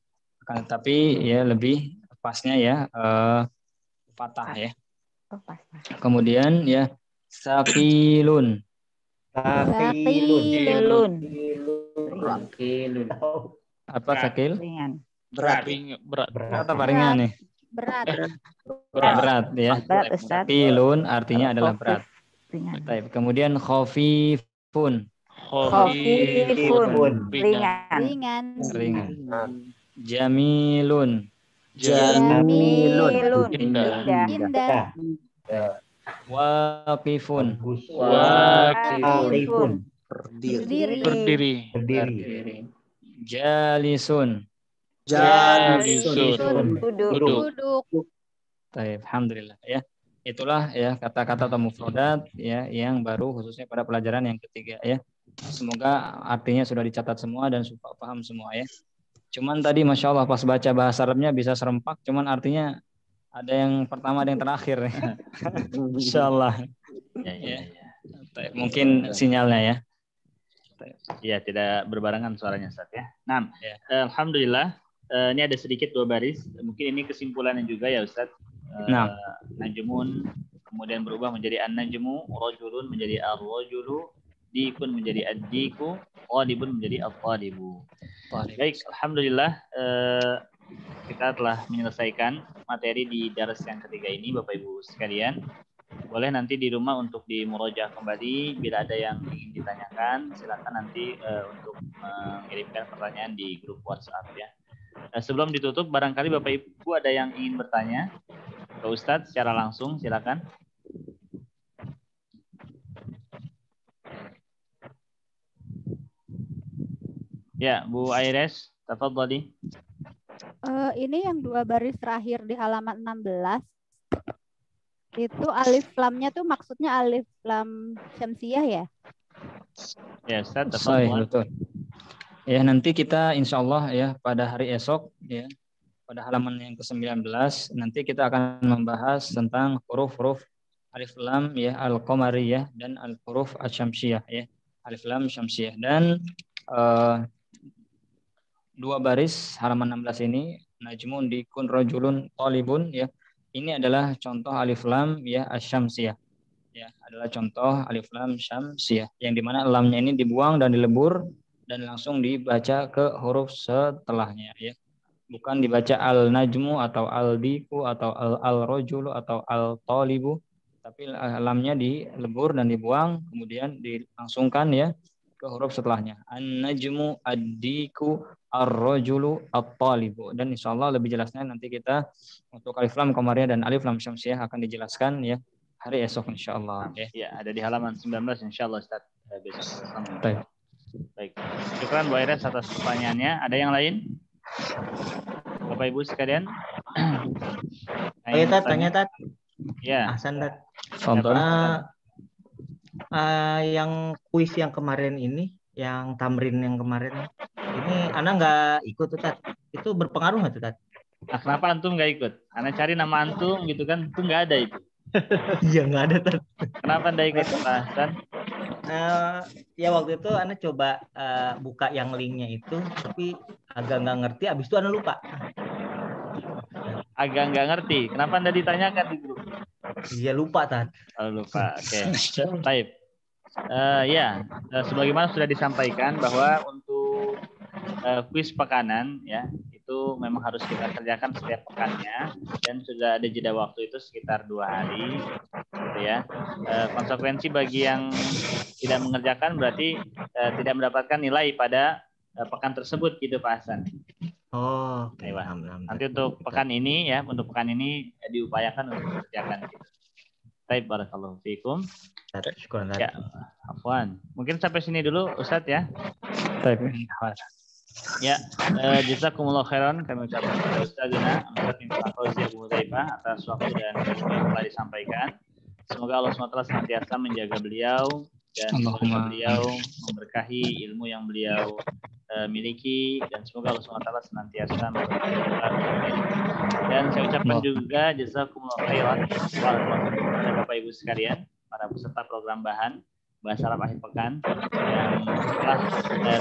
Tapi ya lebih pasnya ya patah ya. Kemudian ya sakilun. Apa sakil? Berat. Atau ringan nih? Berat ya. Sakilun artinya adalah berat. Kemudian khafifun. Ringan. Jamilun. Indah. Waqifun. Berdiri. Jalisun. Duduk. Baik, alhamdulillah ya. Itulah ya kata-kata atau mufradat ya yang baru khususnya pada pelajaran yang ketiga ya. Semoga artinya sudah dicatat semua dan sudah paham semua ya. Cuman tadi Masya Allah pas baca bahasa Arabnya bisa serempak, cuman artinya Ada yang pertama, ada yang terakhir. Insyaallah. Ya. Mungkin sinyalnya ya. Ya, tidak berbarengan suaranya Ustaz ya. Nah, alhamdulillah ini ada sedikit 2 baris. Mungkin ini kesimpulannya juga ya Ustaz. Najmun kemudian berubah menjadi an-najmu, rajulun menjadi ar-rajulu, dikun menjadi ad-diku, talibun menjadi at-talibu. Baik, alhamdulillah kita telah menyelesaikan materi di daras yang ketiga ini Bapak Ibu sekalian. Boleh nanti di rumah untuk dimurajaah kembali. Bila ada yang ingin ditanyakan, silakan nanti untuk mengirimkan pertanyaan di grup WhatsApp ya. Sebelum ditutup, barangkali Bapak Ibu ada yang ingin bertanya ke Ustadz secara langsung, silakan. Ya, Bu Aires, tafadhali. Ini yang 2 baris terakhir di halaman 16. Itu alif lamnya tuh maksudnya alif lam syamsiyah ya? Ya, Ustaz, betul. Ya, nanti kita insya Allah ya pada hari esok ya pada halaman yang ke-19 nanti kita akan membahas tentang huruf-huruf alif lam ya al-qamariyah dan al-huruf asy-syamsiyah ya. Alif lam syamsiyah dan 2 baris halaman 16 ini najmun dikun rajulun talibun ya. Ini adalah contoh alif lam ya asy-syamsiyah. Ya, adalah contoh alif lam syamsiyah yang dimana lamnya ini dibuang dan dilebur dan langsung dibaca ke huruf setelahnya ya. Bukan dibaca al-najmu atau al-diku atau al-rajulu atau al-talibu, tapi lamnya dilebur dan dibuang kemudian dilangsungkan ya ke huruf setelahnya. An-najmu, ad-diku, ar-rajulu, at-talibu. Dan insyaallah lebih jelasnya nanti kita untuk alif lam qamariyah dan alif lam syamsiyah akan dijelaskan ya hari esok insyaallah. Ya, ada di halaman 19 insyaallah Ustaz besok. Baik. Syukran Bu Aires atas pertanyaannya. Ada yang lain? Bapak Ibu sekalian. Tanya Tat. Ya. Hasan Tat. Yang kuis yang kemarin ini, yang tamrin yang kemarin ini Ana nggak ikut tuh Tat. Itu berpengaruh nggak tuh Tat? Nah, kenapa antum nggak ikut? Ana cari nama antum gitu kan, itu nggak ada itu. Iya nggak ada Tat. Kenapa nggak ikut Pak Hasan? Ya waktu itu Ana coba buka yang linknya itu, tapi agak nggak ngerti. Abis itu Ana lupa. Agak nggak ngerti. Kenapa Anda ditanyakan di grup? Iya lupa Tat. Oh, lupa. Oke. Baik. Sebagaimana sudah disampaikan bahwa untuk kuis pekanan ya itu memang harus kita kerjakan setiap pekannya dan sudah ada jeda waktu itu sekitar 2 hari gitu ya. Konsekuensi bagi yang tidak mengerjakan berarti tidak mendapatkan nilai pada pekan tersebut gitu Pak Hasan. Oh, nanti untuk pekan ini ya, untuk pekan ini diupayakan untuk mengerjakan gitu. Baik, barakallahu fiikum. Ya, afwan. Mungkin sampai sini dulu Ustadz ya. Ya, jazakumullah khairan kami ucapkan kepada Ustazina Ustaz Miftah Fauzi Abu Hudzaifah atas waktu dan ilmu yang telah disampaikan. Semoga Allah SWT senantiasa menjaga beliau dan semoga beliau memberkahi ilmu yang beliau miliki dan semoga Allah SWT senantiasa memberkahi dan saya ucapkan juga jazakumullah khairan kepada Bapak Ibu sekalian, para peserta program bahan Bahasa Arab Akhir Pekan yang telah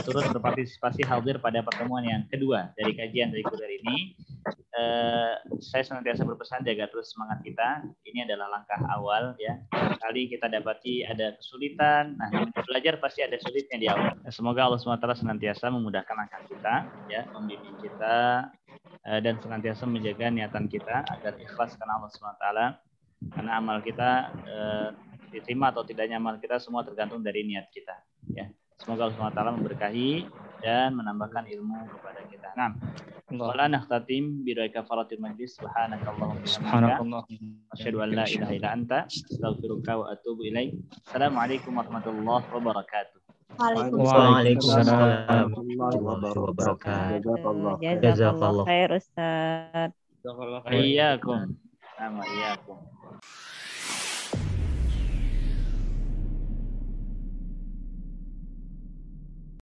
turut berpartisipasi hadir pada pertemuan yang kedua dari kajian reguler ini. Saya senantiasa berpesan jaga terus semangat kita. Ini adalah langkah awal ya. Kali kita dapati ada kesulitan, nah belajar pasti ada sulitnya di awal. Semoga Allah SWT senantiasa memudahkan langkah kita, ya, membimbing kita dan senantiasa menjaga niatan kita agar ikhlas karena Allah SWT. Karena amal kita diterima atau tidaknya amal kita semua tergantung dari niat kita ya. Semoga Allah SWT memberkahi dan menambahkan ilmu kepada kita. Nah, wala nakhtatim bi du'a kafaratil majlis subhanakallahumma wa bihamdika asyhadu an la ilaha illa anta astaghfiruka wa atubu ilaik. Assalamualaikum warahmatullahi wabarakatuh. Waalaikumsalam warahmatullahi wabarakatuh. Jazakallah khair Ustaz. Iyyakum. Sama iyyakum.